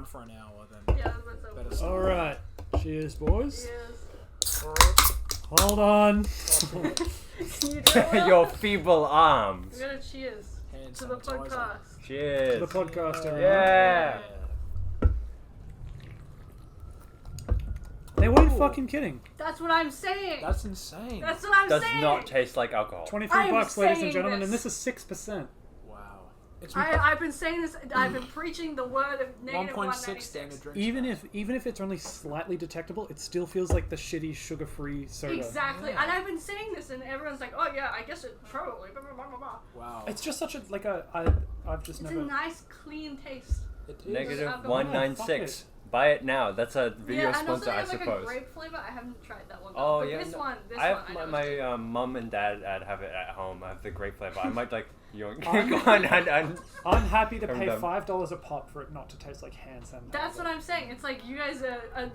run for an hour, then Yeah, that's so better start. Alright. Cheers, boys. Yes. Hold on. You do it well. Your feeble arms. We're gonna cheers Hand to the sanitizer. podcast. Cheers. The podcast, everyone. Yeah. They weren't Ooh. fucking kidding. That's what I'm saying. That's insane. That's what I'm Does saying. not taste like alcohol. 23 I'm bucks, ladies and saying gentlemen, and this. this is 6%. Wow. It's I've been saying this. I've been preaching the word of negative 1.6 196. standard drink. Even if it's only slightly detectable, it still feels like the shitty sugar-free soda. Exactly, Yeah. and I've been saying this, and everyone's like, "Oh yeah, I guess it probably." Blah, blah, blah, blah, blah. Wow. It's just such a I've just It's never. a nice, clean taste. It is. Negative alcohol. 196. Buy it now. That's a video Yeah, and also sponsor, they I have like suppose. a grape flavor. I haven't tried that one. Oh but yeah. This no. one. This I one. have I know my it's good. mum and dad have it at home. I have the grape flavor. I might like yoink I'm- on and I'm happy to From pay them. $5 a pop for it not to taste like hand sanitizer. That's what I'm saying. It's like you guys are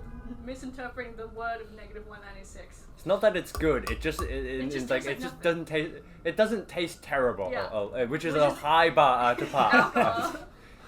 misinterpreting the word of negative 196. it's not that it's good. It just just it's like tastes like it just nothing. doesn't taste. It doesn't taste terrible. Yeah. Which is Which a is- high bar to pass. Alcohol.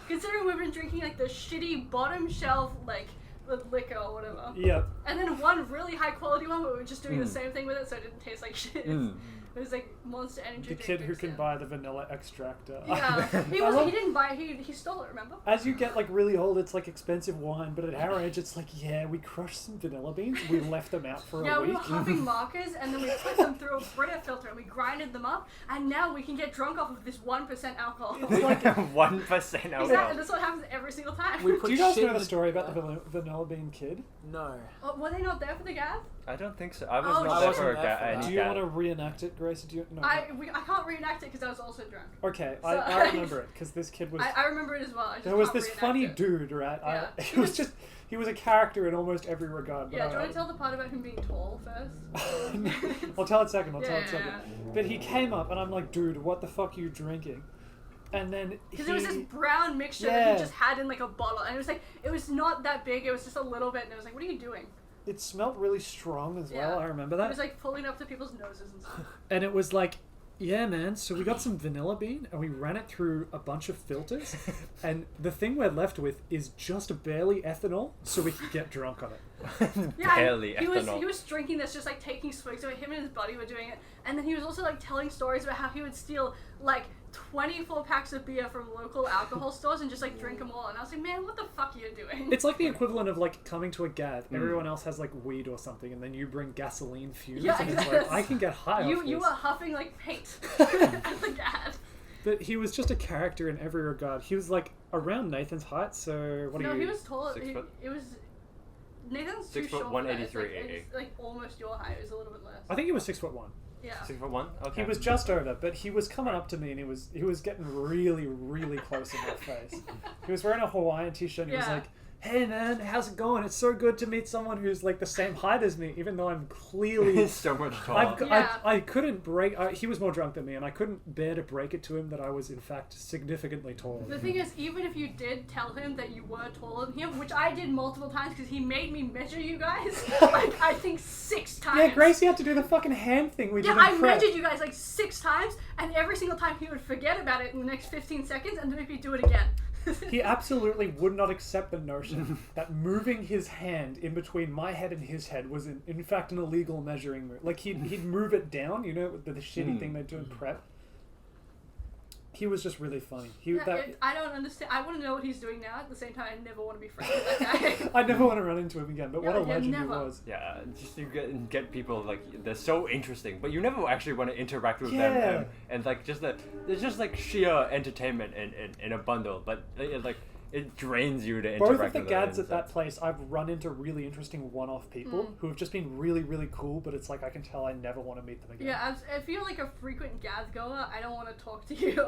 Considering we've been drinking like the shitty bottom shelf like the liquor or whatever, Yeah. and then one really high quality one, but we were just doing the Mm. same thing with it, so it didn't taste like shit. Mm. It was like Monster Energy. The drink kid who mixed can in. buy the vanilla extractor. Yeah, he I love- he didn't buy it. He stole it. Remember? As you get like really old, it's like expensive wine, but at our age, it's like, yeah, we crushed some vanilla beans, we left them out for Yeah, a we week. were huffing markers, and then we put them through a Brita filter, and we grinded them up, and now we can get drunk off of this 1% alcohol. It's like, 1% Exactly. alcohol. That's what happens every single time. We do put you guys shit know in the story about the vanilla bean kid? No. Oh, were they not there for the gaff? I don't think so. I was Oh, not I there wasn't for there for any that. Do you gat. want to reenact it, Grace? Do you? No. I can't reenact it because I was also drunk. Okay, So- I remember it because this kid was. I remember it as well. I just There was can't this reenact funny it. dude, right? Yeah. He was just. He was a character in almost every regard. But Yeah, do you want to tell the part about him being tall first? I'll tell it second. I'll tell it Yeah. second. But he came up and I'm like, dude, what the fuck are you drinking? And then Because it was this brown mixture that Yeah. he just had in like a bottle, and it was like it was not that big. It was just a little bit, and it was like, what are you doing? it smelled really strong as well. Yeah. I remember It that. was like pulling up to people's noses and stuff. And it was like, yeah, man. So we got some vanilla bean and we ran it through a bunch of filters. And the thing we're left with is just barely ethanol so we can get drunk on it. Yeah, Barely he was ethanol. he was drinking this, just like taking swigs of it. Him and his buddy were doing it, and then he was also like telling stories about how he would steal like 24 packs of beer from local alcohol stores and just like drink them all. And I was like, man, what the fuck are you doing? It's like the equivalent of like coming to a gath. Mm. Everyone else has like weed or something, and then you bring gasoline fumes, Yeah, and it's exactly. like I can get high off you this. were huffing like paint at the gas. But he was just a character in every regard. He was like around Nathan's height. So what No, are you? he was tall. 6 foot? It was Nathan's 6 too foot, short. for that. It's 183. It's like almost your height. It was a little bit less. I think he was 6'1". Yeah. 6'1"? Okay. He was just over, but he was coming up to me and he was getting really, really close in my face. He was wearing a Hawaiian t-shirt and he was Yeah. like, hey man, how's it going? It's so good to meet someone who's like the same height as me, even though I'm clearly... so much taller. Yeah. I couldn't break... he was more drunk than me and I couldn't bear to break it to him that I was in fact significantly taller The than thing him. is, even if you did tell him that you were taller than him, which I did multiple times because he made me measure you guys, like I think 6 times. Yeah, Gracie had to do the fucking hand thing we Yeah, did I in prep. measured you guys like 6 times, and every single time he would forget about it in the next 15 seconds and make me do it again. He absolutely would not accept the notion that moving his hand in between my head and his head was in fact an illegal measuring move. Like he'd move it down, you know, the shitty thing they do in prep. He was just really funny. I don't understand. I want to know what he's doing now. At the same time, I never want to be friends with that guy. I never want to run into him again, but what a Yeah, legend he never. was. Yeah, just you get people like they're so interesting, but you never actually want to interact with Yeah. them, and like there's just like sheer entertainment in a bundle, but it drains you to interact Both of the with gads them. at that place, I've run into really interesting one-off people who have just been really, really cool, but it's like I can tell I never want to meet them again. Yeah, if you're like a frequent Gath goer, I don't want to talk to you.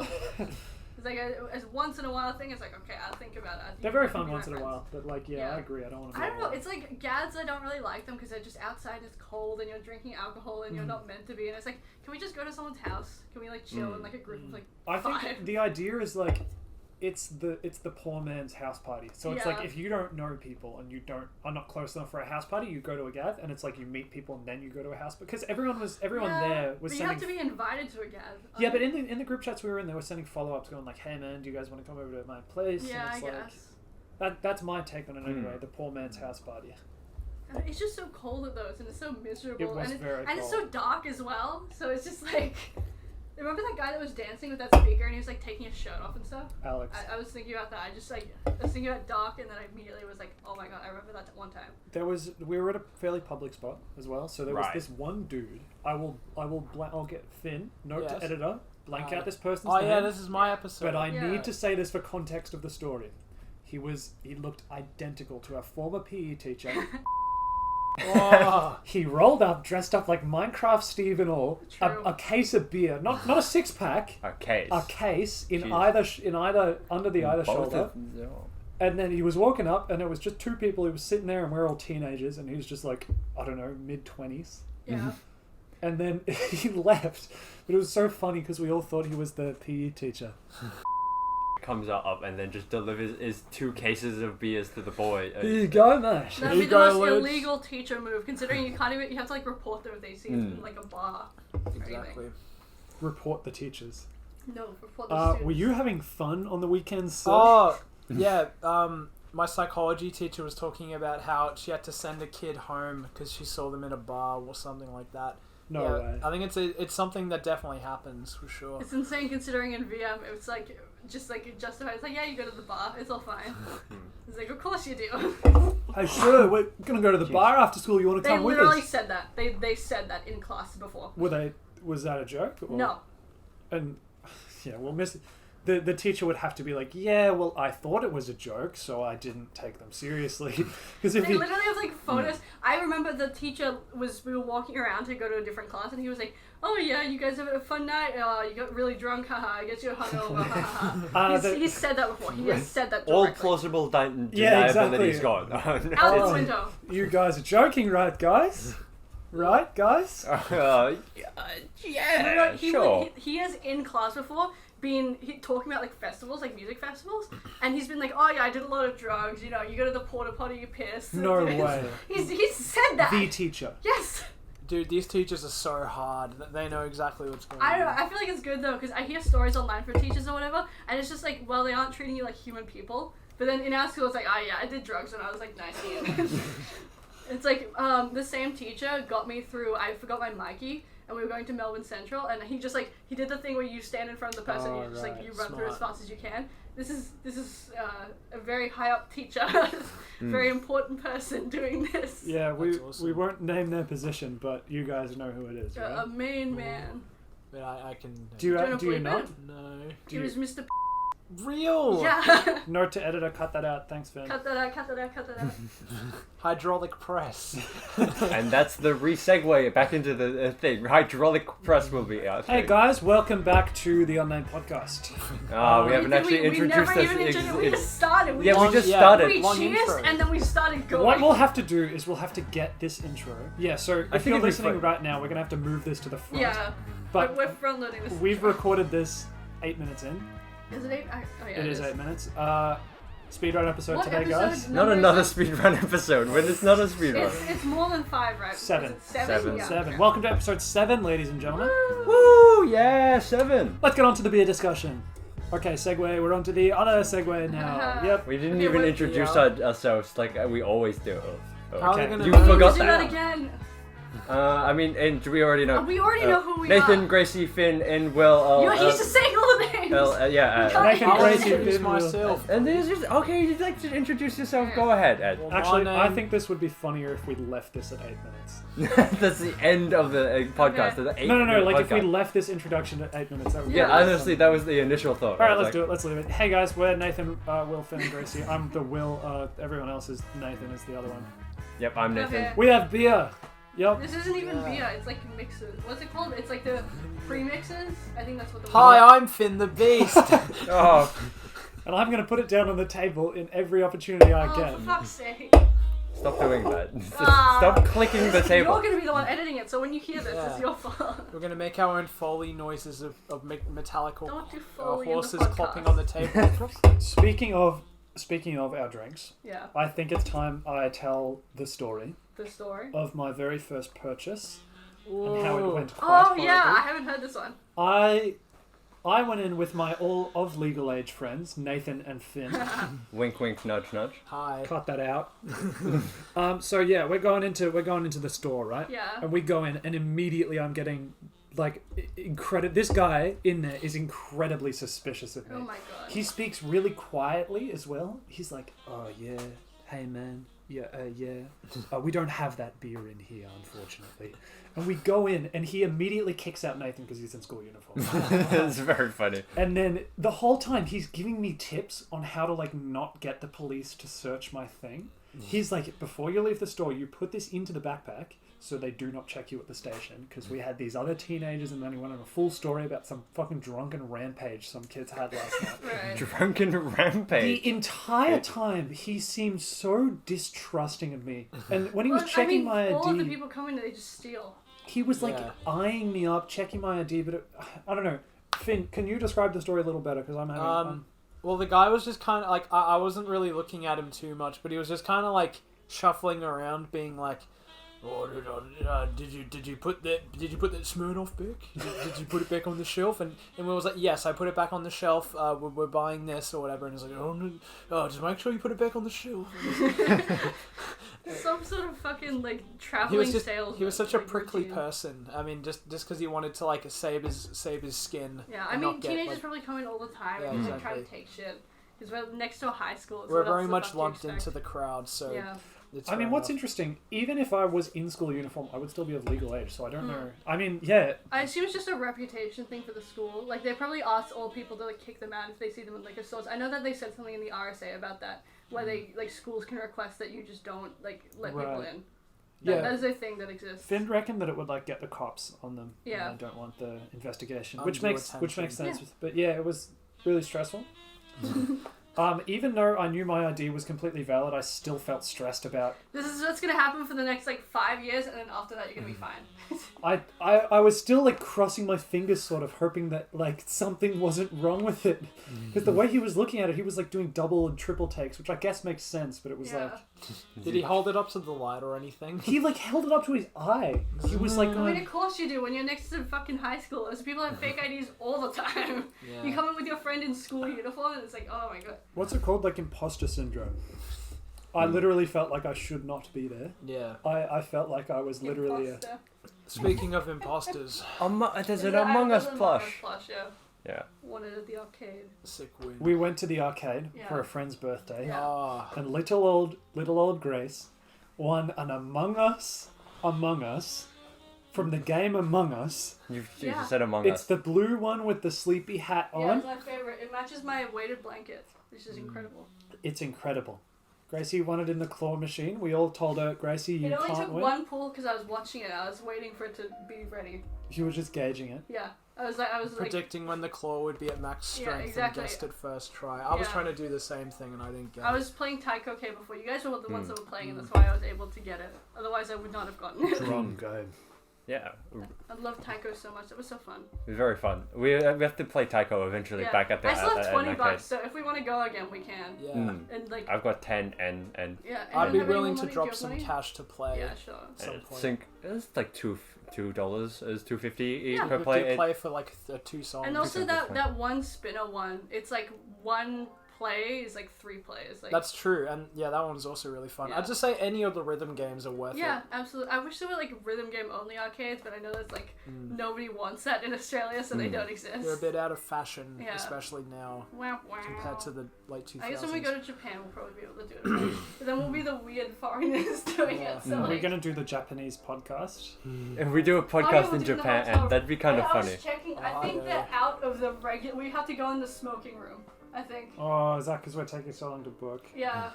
It's like a once in a while thing. It's like, okay, I'll think about it. They're very You can fun be my once in a friends. while, but like, yeah, Yeah. I agree. I don't want to. I don't know. It's like Gads. I don't really like them because they're just outside. It's cold and you're drinking alcohol and you're not meant to be. And it's like, can we just go to someone's house? Can we like chill in like a group of like I 5? think the idea is like it's the poor man's house party. So it's Yeah. like if you don't know people and you are not close enough for a house party, you go to a gath, and it's like you meet people and then you go to a house because everyone there was But you sending. have to be invited to a Gath. Yeah, but in the group chats we were in, they were sending follow ups, going like, "Hey man, do you guys want to come over to my place?" Yeah, and I it's like, guess. That's my take on it anyway. The poor man's house party. It's just so cold at those, and it's so miserable. It was and very and it's cold. so dark as well. So it's just like, remember that guy that was dancing with that speaker, and he was like taking his shirt off and stuff. Alex. I was thinking about that. I was thinking about dark, and then I immediately was like, oh my god, I remember that one time. We were at a fairly public spot as well, so there was Right. this one dude. I'll get Finn, note Yes. to editor, blank out this person's Oh name. yeah, this is my episode. But I Yeah. need to say this for context of the story. He looked identical to our former PE teacher. Oh. He rolled up, dressed up like Minecraft Steve and all, True. a case of beer, not a 6-pack, A case. a case in Jeez. either under the either Both shoulder. of them. Oh. And then he was walking up, and it was just two people. He was sitting there, and we're all teenagers, and he was just like, I don't know, mid-20s. Yeah. And then he left. But it was so funny because we all thought he was the PE teacher. Comes up and then just delivers his 2 cases of beers to the boy. There you go, mate. That'd be the go, most Lutz. illegal teacher move, considering you can't even. You have to like report them if they see it in like a bar. Or Exactly. anything. Report the teachers. No, report the students. Were you having fun on the weekends, sir? Oh, yeah. My psychology teacher was talking about how she had to send a kid home because she saw them in a bar or something like that. No Yeah, way. I think it's something that definitely happens for sure. It's insane considering in VM it's like just like justified. It's like, yeah, you go to the bar, it's all fine. It's like, of course you do. Hey, sir, we're gonna go to the bar after school. You want to They come with literally us? said that. They said that in class before. Was that a joke? Or- No. And yeah, well, the teacher would have to be like, yeah, well, I thought it was a joke, so I didn't take them seriously. Because if They you, literally have like photos. We were walking around to go to a different class, and he was like, oh yeah, you guys have a fun night. You got really drunk, haha. I guess you're hungover, haha. He's said that before. He has said that All directly. plausible Yeah, deniability is exactly. gone. Out the Oh. window. you guys are joking, right, guys? Right, guys? Yeah, sure. He has in class before been talking about like festivals, like music festivals, and he's been like, oh yeah, I did a lot of drugs. You know, you go to the porta potty, you piss. No way. He's said that. The teacher. Yes. Dude, these teachers are so hard. They know exactly what's going I on. don't know. I feel like it's good though because I hear stories online for teachers or whatever, and it's just like, well, they aren't treating you like human people. But then in our school, it's like, oh yeah, I did drugs when I was like 19. It's like the same teacher got me through. I forgot my Mikey, and we were going to Melbourne Central, and he did the thing where you stand in front of the person, Oh, and you just like right. you run through as Smart. fast as you can. This is a very high up teacher, very important person doing this. Yeah, we That's awesome. we won't name their position, but you guys know who it is, A right? main man. But I can... Do you wanna do you bleep not? it? No. Do It you, was Mr. Real! Yeah. note to editor, cut that out. Thanks, Finn. Cut that out. Cut that out. Cut that out. Hydraulic press. And that's the re-segue back into the thing. Hydraulic press will be out. Hey guys, welcome back to the Unnamed Podcast. We haven't actually we introduced never us. even introduced. We just started. Yeah, we Long- just yeah. started. We Long cheers intro. and then we started going. What we'll have to do is we'll have to get this intro. Yeah, so I if think you're it'd be listening fun. right now, we're gonna have to move this to the front. Yeah, But we're front loading this. we've recorded this 8 minutes in. Is it 8? Oh yeah. It is 8 minutes. Speedrun episode What today, episode guys. Not number another is speedrun episode. When it's not a speedrun. It's more than 5, right? Seven. Is it 7? Seven. Yeah. 7. Welcome to episode 7, ladies and gentlemen. Woo! Yeah, 7. Let's get on to the beer discussion. Okay, segue. We're on to the other segue now. Yep. We didn't Okay, even what- introduce Yeah. ourselves like we always do. How are they Okay. gonna You know? forgot Do that. that again. I mean, and we already know. We already know who we Nathan, are. Gracie, Finn, and Will. You're used to saying all the names. Yeah. Nathan, I'll Gracie, introduce Finn, Will. myself. And this is okay. You'd like to introduce yourself? Go ahead, Ed. Well, Actually, my I name- think this would be funnier if we left this at 8 minutes. That's the end of the podcast. Okay. The No. Like, if podcast. we left this introduction at 8 minutes, that would be Yeah, Yeah. honestly, that was the initial thought. All right, let's do it. Let's leave it. Hey guys, we're Nathan, Will, Finn, and Gracie. I'm the Will. Everyone else is Nathan. Is the other one. Yep, I'm Nathan. Okay. We have beer. Yep. This isn't even Yeah. beer. It's like mixes. What's it called? It's like the pre-mixes. I think that's what the. Hi, I'm Finn the Beast. Oh, And I'm gonna put it down on the table in every opportunity I Oh, get. for fuck's sake! stop doing that. Ah. Stop clicking the You're table. gonna be the one editing it, so when you hear this, Yeah. it's your fault. We're gonna make our own Foley noises of metallic Don't do Foley in the horses podcast. clopping on the table. Speaking of our drinks, Yeah, I think it's time I tell the story the story. of my very first purchase and how it went quite Oh horribly. yeah, I haven't heard this one. I I went in with my all of legal age friends, Nathan and Finn. Wink, wink, nudge, nudge. Hi. Cut that out. So yeah, we're going into the store, right? Yeah. And we go in, and immediately I'm getting like This guy in there is incredibly suspicious of me. Oh my god. He speaks really quietly as well. He's like, "Oh yeah, hey man, yeah. We don't have that beer in here, unfortunately." And we go in, and he immediately kicks out Nathan because he's in school uniform. It's very funny. And then the whole time he's giving me tips on how to like not get the police to search my thing. He's like, before you leave the store, you put this into the backpack so they do not check you at the station. Because we had these other teenagers, and then he went on a full story about some fucking drunken rampage some kids had last night. Right. Drunken rampage. The entire time he seemed so distrusting of me. And when he was checking my ID, all of the people coming, they just steal. he was like Yeah. eyeing me up, checking my ID. But I don't know. Finn, can you describe the story a little better? Because I'm having. Well, the guy was just kind of like I wasn't really looking at him too much, but he was just kind of like shuffling around, being like, "Oh, did you put that Smirnoff back? Did you put it back on the shelf?" And we was like, "Yes, I put it back on the shelf. We're buying this or whatever." And he's like, "Oh, no, just make sure you put it back on the shelf." Some sort of fucking like He traveling was just salesman. he was such a like, prickly routine. person. I mean, just because he wanted to like save his skin. Yeah, I and mean, not get, teenagers like- probably come in all the time Yeah, and just like, try to exactly. take shit. Because we're next to a high school. So We're what else very the much fuck do you lumped expect? into the crowd, so Yeah. it's I mean, fair what's enough. interesting, even if I was in school uniform, I would still be of legal age, so I Mm. don't know. I mean, yeah, I assume it's just a reputation thing for the school. Like, they probably ask all people to, like, kick them out if they see them in liquor stores. I know that they said something in the RSA about that, where they, like, schools can request that you just don't, like, let people Right. in. yeah. That is a thing that exists. Finn reckoned that it would like get the cops on them. Yeah. And I don't want the investigation, Undue which makes attention. sense. But yeah, it was really stressful. Even though I knew my ID was completely valid, I still felt stressed about. This is what's gonna happen for the next, like, 5 years, and then after that, you're gonna be fine. I was still like crossing my fingers, sort of hoping that like something wasn't wrong with it, because the way he was looking at it, he was like doing double and triple takes, which I guess makes sense. But it was Yeah. like Did he hold it up to the light or anything? he like held it up to his eye. He was like, I mean, of course you do when you're next to fucking high schoolers. People have fake IDs all the time. Yeah. You come in with your friend in school uniform, and it's like, oh my god. what's it called? Like imposter syndrome. I literally felt like I should not be there. Yeah. I felt like I was literally a, Imposter. Speaking of imposters, There's an Yeah, Among Us there's an plush. Yeah. Yeah. Wanted at the arcade. sick win. we went to the arcade Yeah. for a friend's birthday, Yeah. Ah, and little old Grace won an Among Us from the game Among Us. You Yeah. just said Among It's Us. the blue one with the sleepy hat Yeah, on. it's my favorite. It matches my weighted blanket, which is incredible. It's incredible. Gracie won it in the claw machine. We all told her, Gracie, you It only can't took win. one pull because I was watching it. I was waiting for it to be ready. You were just gauging it. Yeah, I was like, predicting when the claw would be at max Yeah, strength exactly. and guessed it first try. I was Yeah. trying to do the same thing and I didn't get I it. was playing Taiko K before. You guys were the ones that were playing, and that's why I was able to get it. Otherwise, I would not have gotten it. Wrong game. Yeah. I love Taiko so much. It was so fun. It was very fun. We have to play Taiko eventually Yeah. back at the I still at have the 20 arcade. bucks, so if we want to go again, we can. Yeah. And like, I've got 10 and yeah. I'd be anyone have any willing more to money? drop Do you some have money? cash to play. Yeah, sure. At some point. think it's like $2. It's $2.50 Yeah. per We play. did play for like 2 songs. And also December that, fun. that one spinner one, it's like one play is like 3 plays. Like, That's true, and yeah, that one's also really fun. Yeah. I'd just say any of the rhythm games are worth yeah, it. absolutely. I wish there were like rhythm game only arcades, but I know that's like nobody wants that in Australia, so they don't exist. They're a bit out of fashion, Yeah. especially now Wow, wow. compared to the late 2000s. I guess when we go to Japan, we'll probably be able to do it. But then we'll be the weird foreigners doing Yeah. it. So We're like, gonna do the Japanese podcast. If we do a Oh, yeah, podcast we'll in do it in the Japan, hotel and that'd be kind of I funny. was checking. I Oh, think yeah. that out of the regular, we have to go in the smoking room. I think. Oh, is that because we're taking so long to book? Yeah.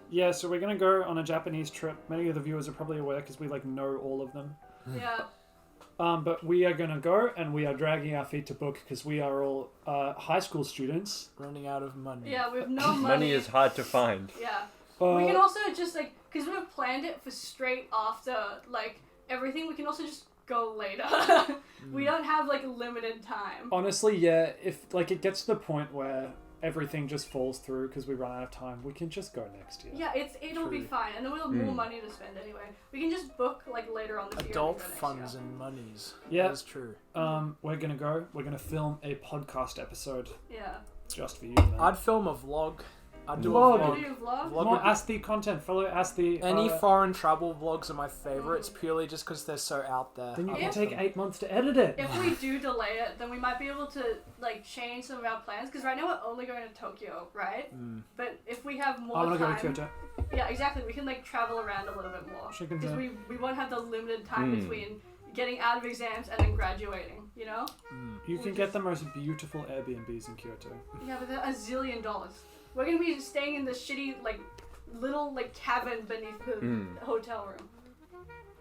Yeah, so we're gonna go on a Japanese trip. Many of the viewers are probably aware because we like know all of them. Yeah. But we are gonna go and we are dragging our feet to book because we are all high school students. Running out of money. Yeah. We have no money. Money is hard to find. Yeah. Uh, We can also just like, because we've planned it for straight after like everything. We can also just go later. We don't have like limited time. Honestly, yeah. If like it gets to the point where everything just falls through because we run out of time, we can just go next year. Yeah, it'll be True. fine, and then we'll have more money to spend anyway. We can just book like later on this year. Adult and go next funds year. and monies. Yeah. That's true. We're gonna film a podcast episode Yeah. just for you, man. I'd film a vlog. I'd do Vlog. a Can vlog. we do a vlog? Vlog More would be- Asti content, follow Asti. Any foreign travel vlogs are my favorites purely just because they're so out there. Then you I can love take them. 8 months to edit it. If we do delay it, then we might be able to like change some of our plans. Because right now we're only going to Tokyo, right? But if we have more I want to go time, to Kyoto. yeah, exactly. We can like travel around a little bit more. Chicken Because zone. we won't have the limited time between getting out of exams and then graduating. You know? You can get the most beautiful Airbnbs in Kyoto. Yeah, but they're $1 zillion. We're gonna be staying in this shitty like little like cabin beneath the hotel room.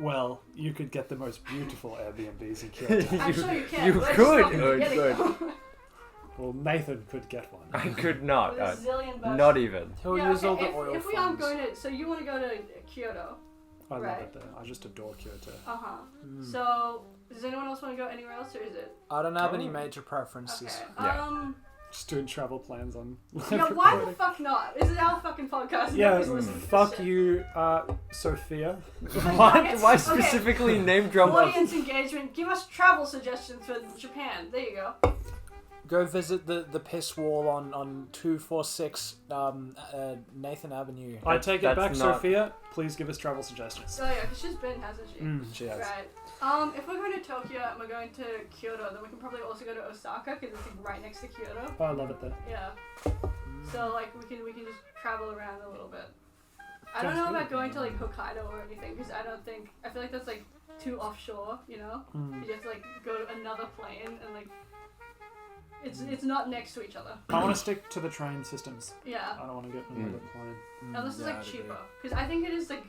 Well, you could get the most beautiful Airbnbs in Kyoto. I'm sure you can. you We're just could. not Oh, getting good. them. Well, Nathan could get one. I could not. With a zillion bucks. Not even. He'll Yeah, use all okay, the oil if we aren't funds. going to, so you want to go to Kyoto, I love Right. it there. I just adore Kyoto. So does anyone else want to go anywhere else, or is it I don't have any Oh. major preferences. okay? Yeah. Just doing travel plans on. Yeah, why the fuck not? This is our fucking podcast. Yeah, Nobody's listening to this fuck shit. you, Sophia. What? Why Okay. specifically name drop us? Audience engagement. Give us travel suggestions for Japan. There you go. Go visit the piss wall on 246 Nathan Avenue. I take it That's back, not- Sophia. Please give us travel suggestions. So yeah, 'cause she's been, hasn't she? She has. Right. If we're going to Tokyo and we're going to Kyoto, then we can probably also go to Osaka because it's like right next to Kyoto. Oh, I love it there. Yeah. So like we can just travel around a little bit. I don't Sounds know good. about going to like Hokkaido or anything because I feel like that's like too offshore, you know? You have to like go to another plane and like it's not next to each other. I want to stick to the train systems. Yeah. I don't want to get another plane. Unless it's Yeah, like I'd agree. cheaper. Because I think it is like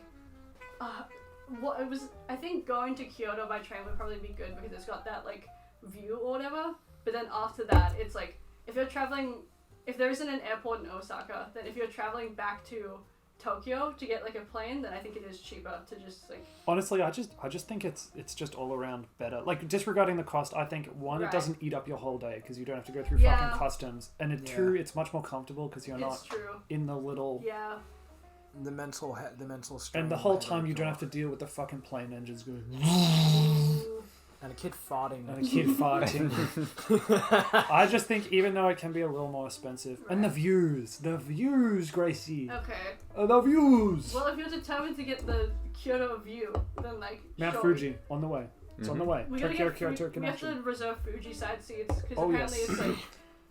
what it was I think going to Kyoto by train would probably be good because it's got that like view or whatever. But then after that it's like if there isn't an airport in Osaka, then if you're traveling back to Tokyo to get like a plane, then I think it is cheaper to just like Honestly, I just think it's just all around better. Like disregarding the cost, I think one, Right. it doesn't eat up your whole day because you don't have to go through Yeah. fucking customs, and two, it's much more comfortable because you're it's not true. in the little. Yeah. The mental strain. And the whole time you don't have to deal with the fucking plane engines going And a kid farting. and a kid farting. I just think even though it can be a little more expensive, and the views, Gracie, Okay. the views. Well, if you're determined to get the Kyoto view, then like Mount sure, Fuji on the way. It's on the way. We gotta Tokyo get Kyoto we have connection. to reserve Fuji side seats because Oh, apparently yes. it's like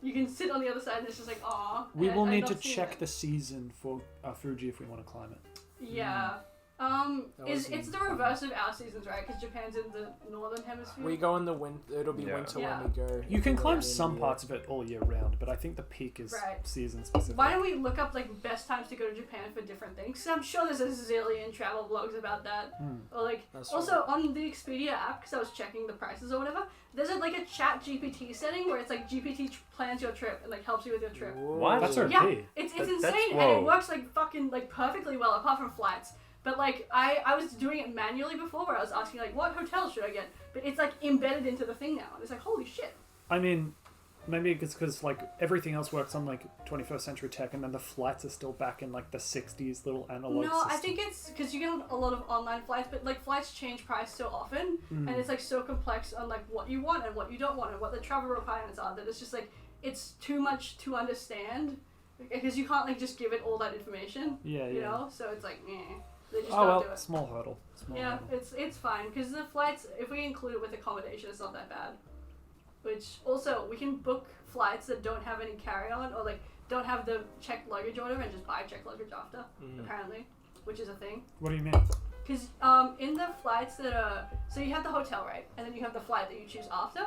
you can sit on the other side and it's just like aw. We and will I've need not to seen check it. the season for Fuji if we want to climb it. Yeah. That was It's the reverse of our seasons, right? Because Japan's in the northern hemisphere. We go in the winter. It'll be Yeah. winter Yeah. when we go. You can climb Yeah. some parts of it all year round, but I think the peak is Right. season specific. Why don't we look up like best times to go to Japan for different things? 'Cause I'm sure there's a zillion travel blogs about that. Or like That's also on the Expedia app, because I was checking the prices or whatever. There's like a Chat GPT setting where it's like GPT plans your trip and like helps you with your trip. What? That's OP. Yeah, it's That's- insane and whoa. it works like fucking like perfectly well apart from flights. But like I was doing it manually before where I was asking like what hotel should I get? But it's like embedded into the thing now and it's like holy shit. I mean, maybe it's because like everything else works on like 21st century tech, and then the flights are still back in like the 60s little analog. No, I system. think it's because you get a lot of online flights, but like flights change price so often, and it's like so complex on like what you want and what you don't want and what the travel requirements are that it's just like it's too much to understand because you can't like just give it all that information. Yeah, You yeah. know, so it's like they just Oh don't well, do it. small hurdle. Small Yeah, hurdle. it's fine because the flights, if we include it with accommodation, it's not that bad. Which also we can book flights that don't have any carry-on or like don't have the checked luggage or whatever, and just buy checked luggage after. Apparently, which is a thing. What do you mean? Because in the flights that are so you have the hotel, right, and then you have the flight that you choose after.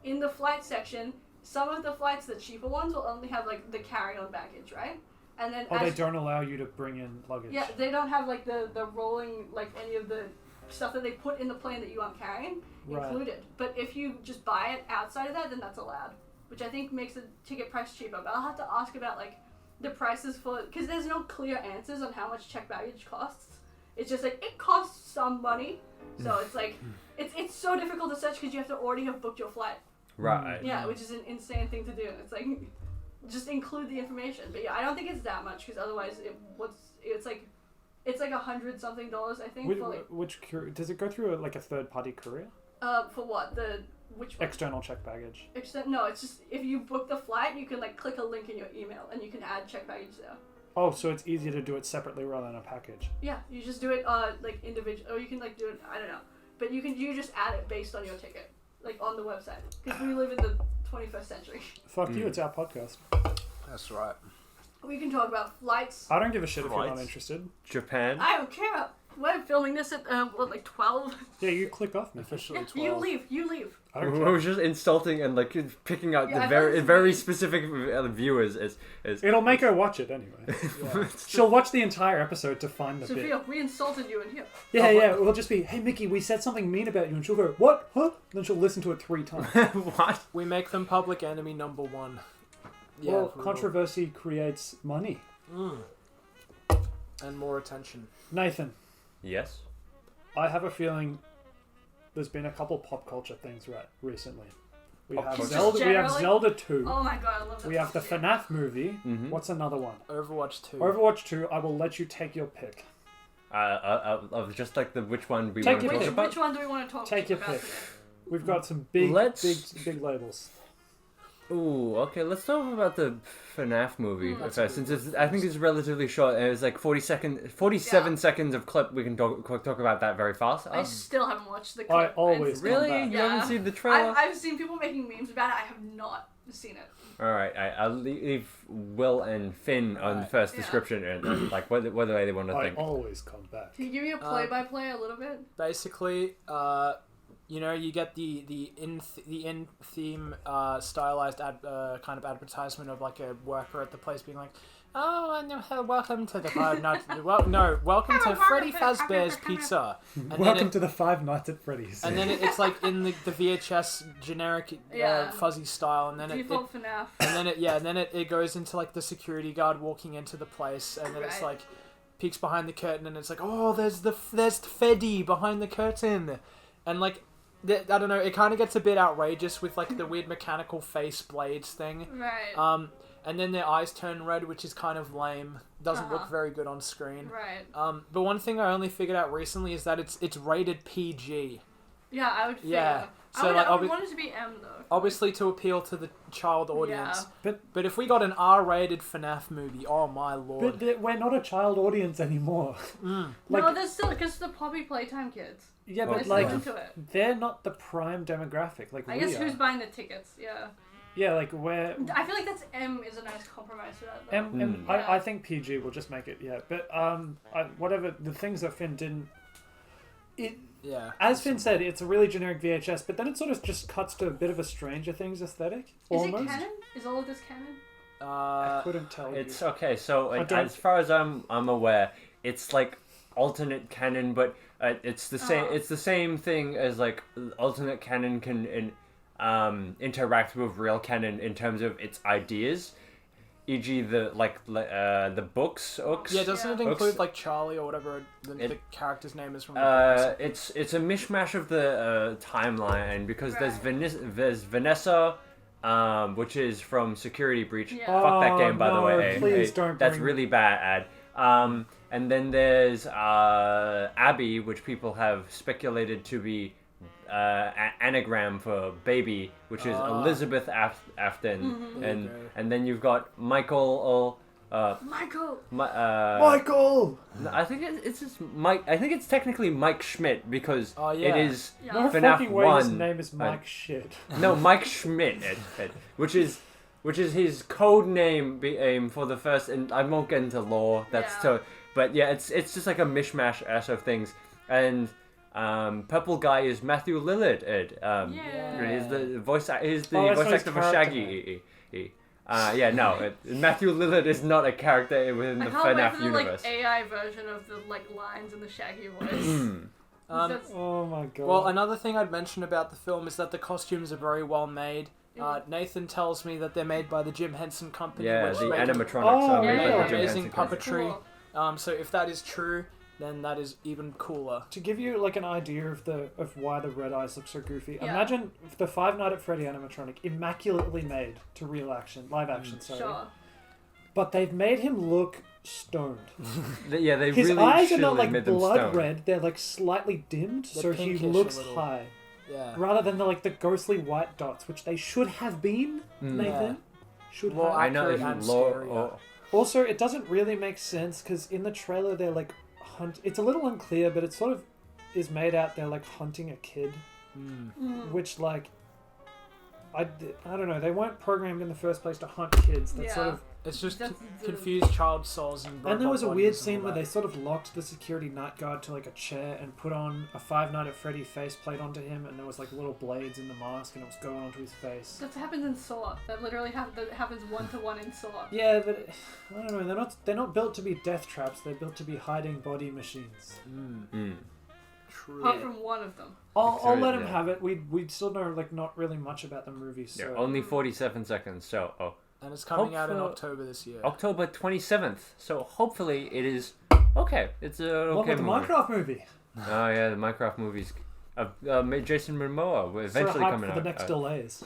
In the flight section, some of the flights, the cheaper ones, will only have like the carry-on baggage, right? And then Oh, they don't allow you to bring in luggage. yeah, they don't have like the rolling like any of the stuff that they put in the plane that you aren't carrying Right. included. But if you just buy it outside of that, then that's allowed, which I think makes the ticket price cheaper. But I'll have to ask about like the prices for because there's no clear answers on how much checked baggage costs. It's just like it costs some money, so it's like it's so difficult to search because you have to already have booked your flight. Right. Yeah, which is an insane thing to do. It's like just include the information. But yeah, I don't think it's that much because otherwise it's like $100 something I think for like Which does it go through like a third party courier? for what which one? External check baggage. No, it's just if you book the flight, you can like click a link in your email and you can add check baggage there. Oh, so it's easier to do it separately rather than a package. Yeah, you just do it like individual, or you can like do it. I don't know, but you just add it based on your ticket, like on the website, because we live in the 21st century. Fuck you, it's our podcast. That's right. We can talk about flights. I don't give a shit if you're not Flights. interested. Japan. I don't care. We're filming this at like 12. Yeah, you click off me. Officially Yeah, 12. you leave. I don't I care. was just insulting and like picking out Yeah, the I very thought it very was specific viewers as It'll make her watch it anyway. Yeah. She'll watch the entire episode to find the bit. Sophia, we insulted you in here. Yeah, yeah. It'll just be, hey Mickey, we said something mean about you, and she'll go, what? Huh? Then she'll listen to it 3 times. what? We make them public enemy number 1. Yeah, Well, we will. controversy creates money. And more attention. Nathan, Yes. I have a feeling there's been a couple pop culture things recently. We Pop have culture. Zelda. We have Generally? Zelda 2. Oh my god, I love that. We have the shit. FNAF movie. Mhm. What's another one? Overwatch 2. Overwatch 2. I will let you take your pick. Of just like the which one we Take want to your talk pick. about. Which one do we want to talk Take your about pick. today? We've got some big labels. Ooh, okay. Let's talk about the FNAF movie That's first, since I think it's relatively short. And it's like 47 seconds of clip. We can talk about that very fast. I still haven't watched the I clip. always Really? come back. You haven't seen the trailer? I've seen people making memes about it. I have not seen it. All right, I'll leave Will and Finn on Alright. first Yeah. description and like what way they want to I think. always come back. Can you give me a play-by-play a little bit? Basically, you know, you get the in theme stylized kind of advertisement of like a worker at the place being like, "Oh, no, welcome to the Five Nights." Welcome to Freddy Fazbear's Pizza. And Welcome to the Five Nights at Freddy's. And then it's like in the VHS generic Yeah. fuzzy style, and then Default FNAF. and then it goes into like the security guard walking into the place, and then it's Right. like peeks behind the curtain, and it's like, oh, there's Freddy behind the curtain, and like I don't know, it kind of gets a bit outrageous with like the weird mechanical face blades thing. Right. And then their eyes turn red, which is kind of lame. Doesn't look Uh-huh. very good on screen. Right. But one thing I only figured out recently is that it's rated PG. Yeah, I would figure. Yeah. I So, would, like, I would obvi- want it to be M though. Obviously to appeal to the child audience. Yeah. But if we got an R-rated FNAF movie, oh my lord. But we're not a child audience anymore. Mm. Like, No, there's still because the Poppy Playtime kids. yeah, Well, but They're like still into it. they're not the prime demographic. Like I we guess are. who's buying the tickets? Yeah. Yeah, like we're. I feel like that's M is a nice compromise for that. Though. And Yeah. I think PG will just make it. Yeah, but whatever the things that Finn didn't. It Yeah. as Finn said, it's a really generic VHS, but then it sort of just cuts to a bit of a Stranger Things aesthetic. Is Almost. it canon? Is all of this canon? I couldn't tell It's you. okay. So like, don't- as far as I'm aware, it's like alternate canon, but it's the same. Oh. It's the same thing as like alternate canon can interact with real canon in terms of its ideas, e.g. the books. Yeah, doesn't it Yeah. include Hooks. like Charlie or whatever the It- character's name is from the books? It's a mishmash of the timeline because Right. there's Vanessa, which is from Security Breach. Yeah. Fuck that game, by the no, way. please don't That's bring- really bad. And then there's Abby, which people have speculated to be anagram for baby, which is Elizabeth Afton, and then you've got Michael. Michael. Michael. No, I think it's just Mike. I think it's technically Mike Schmidt because Oh, yeah. it is Yeah. No FNAF fucking way. His 1. name is Mike Shit. No, Mike Schmidt, which is his code name for the first. And I won't get into lore. But yeah, it's just like a mishmash of things. And Purple Guy is Matthew Lillard. Yeah. He's the voice. He's the Oh, that's voice not his actor for character Shaggy. Matthew Lillard is not a character within I the can't wait FNAF for the universe. like AI version of the like lines in the Shaggy voice. That's- Oh my god. Well, another thing I'd mention about the film is that the costumes are very well made. Nathan tells me that they're made by the Jim Henson Company, Yeah, which the make animatronics Oh, are made yeah. by the Jim amazing Henson Company. puppetry. Cool. So if that is true, then that is even cooler. To give you like an idea of why the red eyes look so goofy, Yeah. imagine the Five Nights at Freddy animatronic, immaculately made to live action, sorry. Sure. But they've made him look stoned. Yeah, they His really eyes are not shittily like made them blood stone. red; they're like slightly dimmed, They're so he pinkish a looks little. high. Yeah. Rather than the ghostly white dots, which they should have been, Nathan. Should Well, have. I know accurate if and low. scary, Oh, Also, it doesn't really make sense because in the trailer they're like it's a little unclear, but it sort of is made out they're like hunting a kid, which like I don't know. They weren't programmed in the first place to hunt kids. That sort Yeah. of. It's just That's the- confused child souls and. And there was a robot weird bodies and scene all where that. they sort of locked the security night guard to like a chair and put on a Five Nights at Freddy faceplate onto him, and there was like little blades in the mask, and it was going onto his face. That happens in Saw. That literally that happens 1-to-1 in Saw. Yeah, but I don't know. They're not built to be death traps. They're built to be hiding body machines. True. Apart from one of them. I'll let him Yeah. have it. We still know like not really much about the movie, yeah, so only 47 seconds. So, And it's coming out in Hopeful- October this year. October 27th. So hopefully it is okay. It's an okay what with the movie. Minecraft movie? Oh yeah, the Minecraft movies. Jason Momoa will eventually Sort of hyped coming for out. the next delays.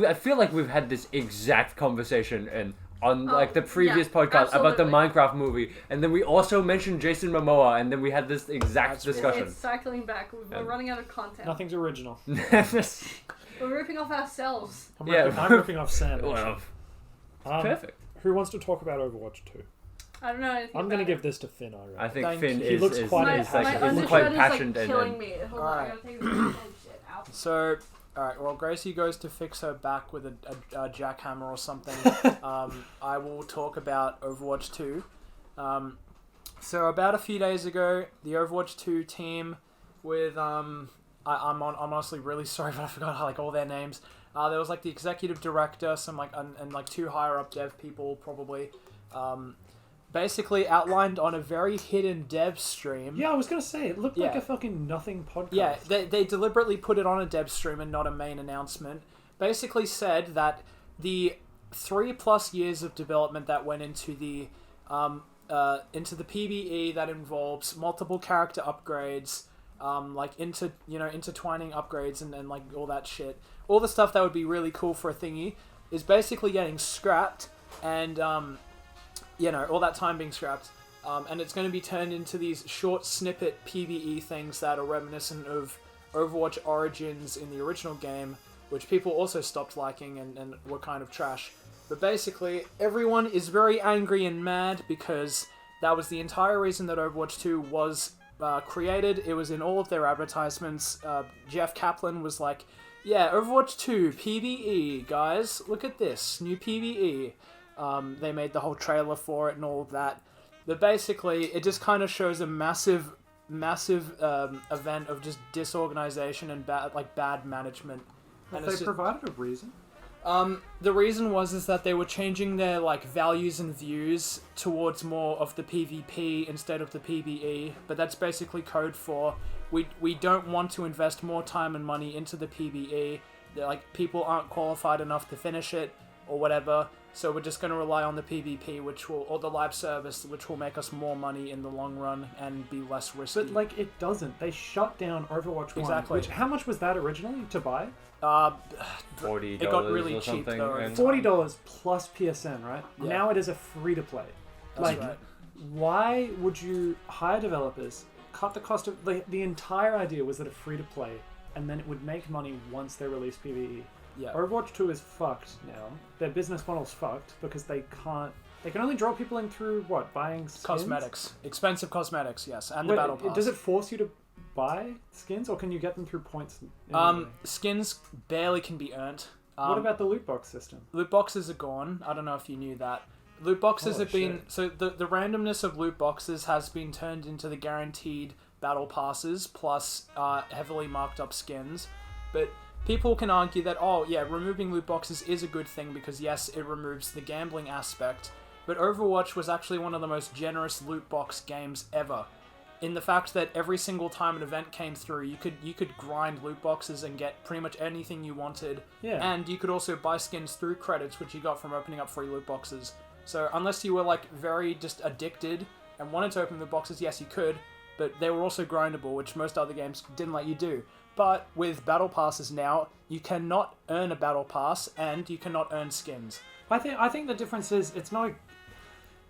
I feel like we've had this exact conversation on like the previous yeah, podcast about the absolutely. Minecraft movie, and then we also mentioned Jason Momoa, and then we had this exact That's discussion. It's cycling back. We're running out of content. Nothing's original. We're ripping off ourselves. I'm ripping off Sam. Well, perfect. Who wants to talk about Overwatch 2? I don't know anything I'm going to about give it. this to Finn, I reckon. I think Thank Finn you. He looks quite My, excited. my He's undershirt quite is passionate like and killing me. Hold on, I Alright. gotta take this oh, shit out. So, alright, well, Gracie goes to fix her back with a jackhammer or something. I will talk about Overwatch 2. So, about a few days ago, the Overwatch 2 team with, I'm honestly really sorry, but I forgot like all their names. There was like the executive director, some like, and like two higher up dev people probably. Basically outlined on a very hidden dev stream. Yeah, I was going to say, it looked like Yeah. a fucking nothing podcast. Yeah, they deliberately put it on a dev stream and not a main announcement. Basically said that the 3+ years of development that went into the PvE that involves multiple character upgrades, like intertwining upgrades and like all that shit, all the stuff that would be really cool for a thingy, is basically getting scrapped, and all that time being scrapped. And it's going to be turned into these short snippet PvE things that are reminiscent of Overwatch Origins in the original game, which people also stopped liking and were kind of trash. But basically, everyone is very angry and mad because that was the entire reason that Overwatch 2 was created. It was in all of their advertisements. Jeff Kaplan was like, yeah, Overwatch 2, PvE, guys, look at this, new PvE. They made the whole trailer for it and all of that. But basically, it just kind of shows a massive event of just disorganization and bad management. Have And they it's just- provided a reason? the reason was that they were changing their like values and views towards more of the PvP instead of the PvE, but that's basically code for we don't want to invest more time and money into the PvE. Like people aren't qualified enough to finish it or whatever, so we're just going to rely on the PvP, or the live service, which will make us more money in the long run and be less risky. But like it doesn't. They shut down Overwatch 1. Exactly. Which, how much was that originally to buy? $40 It got really or cheap, something. though, and- $40 plus PSN, right? Yeah. Now it is a free to play. That's Like, right. why would you hire developers, cut the cost of the entire idea was that it's free to play, and then it would make money once they release PvE. Yeah. Overwatch 2 is fucked now. Their business model's fucked because they can only draw people in through what? Buying skins? Cosmetics. Expensive cosmetics, yes, and the Wait, battle pass. does it force you to buy skins, or can you get them through points? Skins barely can be earned. What about the loot box system? Loot boxes are gone. I don't know if you knew that. Loot boxes Holy have been... shit. So the randomness of loot boxes has been turned into the guaranteed battle passes plus heavily marked up skins. But people can argue that, oh yeah, removing loot boxes is a good thing because yes, it removes the gambling aspect. But Overwatch was actually one of the most generous loot box games ever. In the fact that every single time an event came through, you could grind loot boxes and get pretty much anything you wanted. Yeah. And you could also buy skins through credits, which you got from opening up free loot boxes. So unless you were like very just addicted and wanted to open the boxes, yes, you could, but they were also grindable, which most other games didn't let you do. But with battle passes now, you cannot earn a battle pass, and you cannot earn skins. I think the difference is it's not.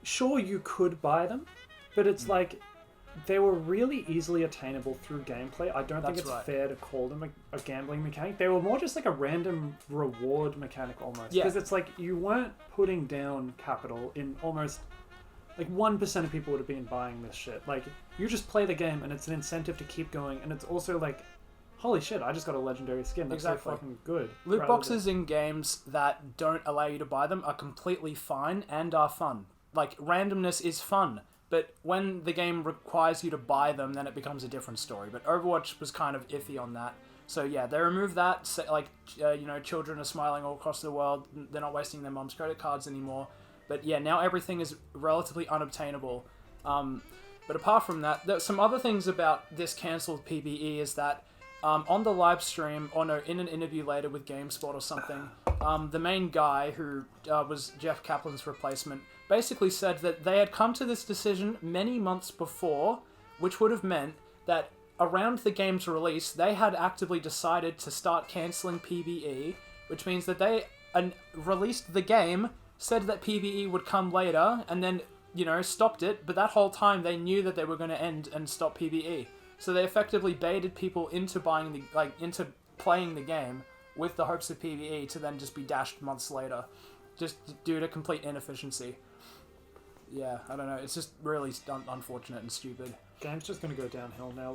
Sure, you could buy them, but it's like they were really easily attainable through gameplay. I don't think That's it's right. fair to call them a gambling mechanic. They were more just like a random reward mechanic almost. Yeah. Because it's like you weren't putting down capital in almost. Like 1% of people would have been buying this shit. Like, you just play the game and it's an incentive to keep going, and it's also like, holy shit, I just got a legendary skin. That's Exactly. so fucking good. Loot Rather boxes in games that don't allow you to buy them are completely fine and are fun. Like, randomness is fun, but when the game requires you to buy them, then it becomes a different story. But Overwatch was kind of iffy on that. So yeah, they removed that. Children are smiling all across the world. They're not wasting their mom's credit cards anymore. But yeah, now everything is relatively unobtainable. But apart from that, there's some other things about this cancelled PvE is that on the live stream, or no, in an interview later with GameSpot or something, the main guy who was Jeff Kaplan's replacement basically said that they had come to this decision many months before, which would have meant that around the game's release, they had actively decided to start cancelling PvE, which means that they released the game, said that PvE would come later, and then, stopped it, but that whole time they knew that they were going to end and stop PvE. So they effectively baited people into into playing the game with the hopes of PvE to then just be dashed months later, just due to complete inefficiency. Yeah, I don't know, it's just really unfortunate and stupid. game's just going to go downhill now.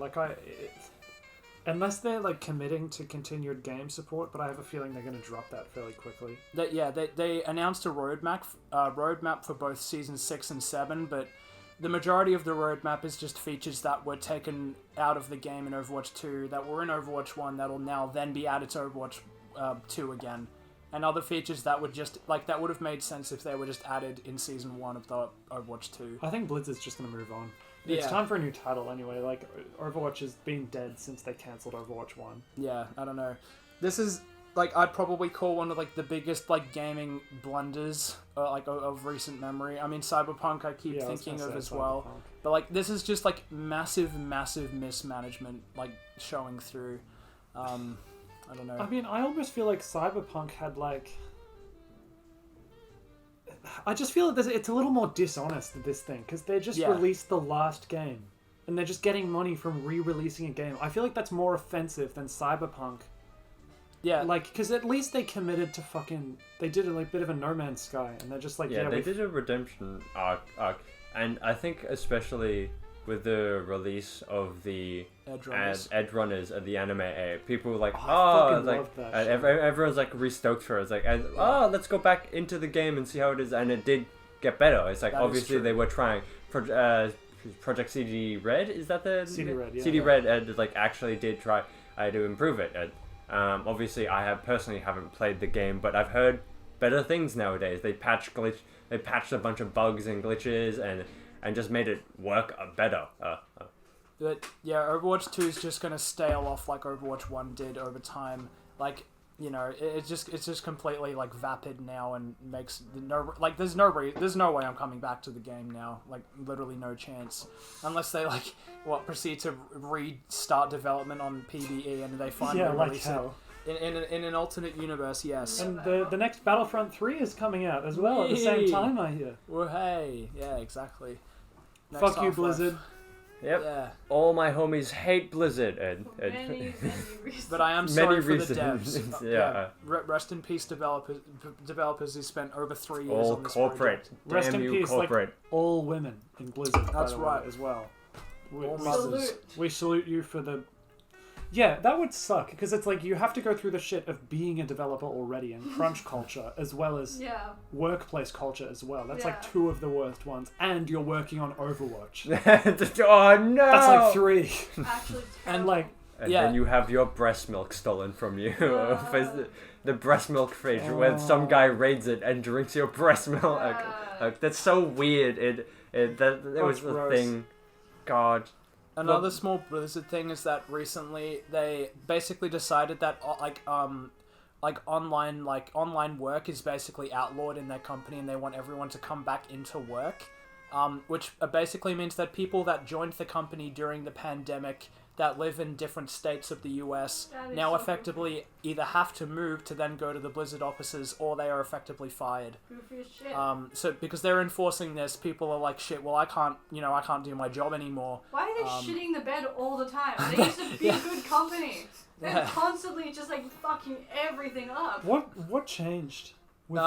Unless they're like committing to continued game support, but I have a feeling they're going to drop that fairly quickly. They announced a roadmap for both season 6 and 7, but the majority of the roadmap is just features that were taken out of the game in Overwatch 2 that were in Overwatch 1 that'll now then be added to Overwatch 2 again. And other features that would just, that would have made sense if they were just added in Season 1 of the Overwatch 2. I think Blizzard's just going to move on. It's Yeah. time for a new title anyway. Overwatch has been dead since they cancelled Overwatch 1. Yeah, I don't know. This is, I'd probably call one of, the biggest, gaming blunders, of recent memory. I mean, Cyberpunk I keep Yeah, I was thinking gonna of say as well. Cyberpunk. But, this is just, massive mismanagement, showing through. I don't know. I mean, I almost feel like Cyberpunk had I just feel like it's a little more dishonest than this thing, because they just Yeah. released the last game, and they're just getting money from re-releasing a game. I feel like that's more offensive than Cyberpunk. Yeah, Because at least they committed to they did a bit of a No Man's Sky, and they're just they did a redemption arc, and I think especially with the release of the Edge Runners and the anime, people were like, I fucking loved that shit. everyone's re-stoked for it. It's let's go back into the game and see how it is, and it did get better. It's That is obviously true. they were trying. Project CD Red, is that the CD Red, yeah. CD Red actually did try to improve it. Obviously, I personally haven't played the game, but I've heard better things nowadays. They patched a bunch of bugs and glitches and just made it work better. But yeah, Overwatch 2 is just gonna stale off like Overwatch 1 did over time. It's just completely vapid now and makes there's no way I'm coming back to the game now. Literally no chance, unless they proceed to restart development on PvE and they finally release hell. it in an alternate universe. Yes. And the next Battlefront 3 is coming out as well at the same Yay. time, I hear. Well, hey, yeah, exactly. Next Fuck you, Half-Life. Blizzard. Yep. Yeah, All my homies hate Blizzard. Many reasons. but I am Many sorry for reasons. the devs. Yeah. Rest in peace, developers who spent over 3 years All on this corporate. project. Rest Damn in you, peace, corporate. All women in Blizzard, by That's the way, right. as well. All mothers. We salute you for the... Yeah, that would suck, because it's you have to go through the shit of being a developer already, and crunch culture, as well as Yeah. workplace culture as well. That's Yeah. two of the worst ones. And you're working on Overwatch. Oh no! That's 3. Actually, And terrible. And Yeah. then you have your breast milk stolen from you. The breast milk fridge, where some guy raids it and drinks your breast milk. That's so weird. That was it's the gross. thing. God. Another small Blizzard thing is that recently they basically decided that online work is basically outlawed in their company, and they want everyone to come back into work. which basically means that people that joined the company during the pandemic that live in different states of the US That is now so effectively either have to move to then go to the Blizzard offices, or they are effectively fired. Goofy as shit. So because they're enforcing this, people are like, shit, well, I can't do my job anymore. Why are they shitting the bed all the time? They used to be a good company. They're Yeah. constantly just like fucking everything up. What changed with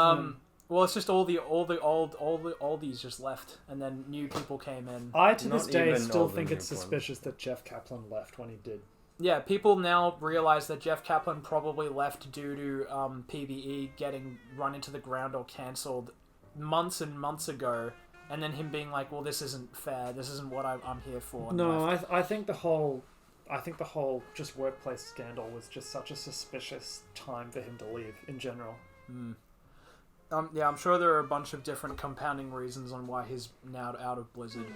Well, it's just all the oldies just left, and then new people came in. I to this Not day even still all the think new it's ones. suspicious that Jeff Kaplan left when he did. Yeah, people now realize that Jeff Kaplan probably left due to PvE getting run into the ground or cancelled months and months ago, and then him being like, "Well, this isn't fair. This isn't what I'm here for." And No, left. I think the whole just workplace scandal was just such a suspicious time for him to leave in general. Yeah, I'm sure there are a bunch of different compounding reasons on why he's now out of Blizzard.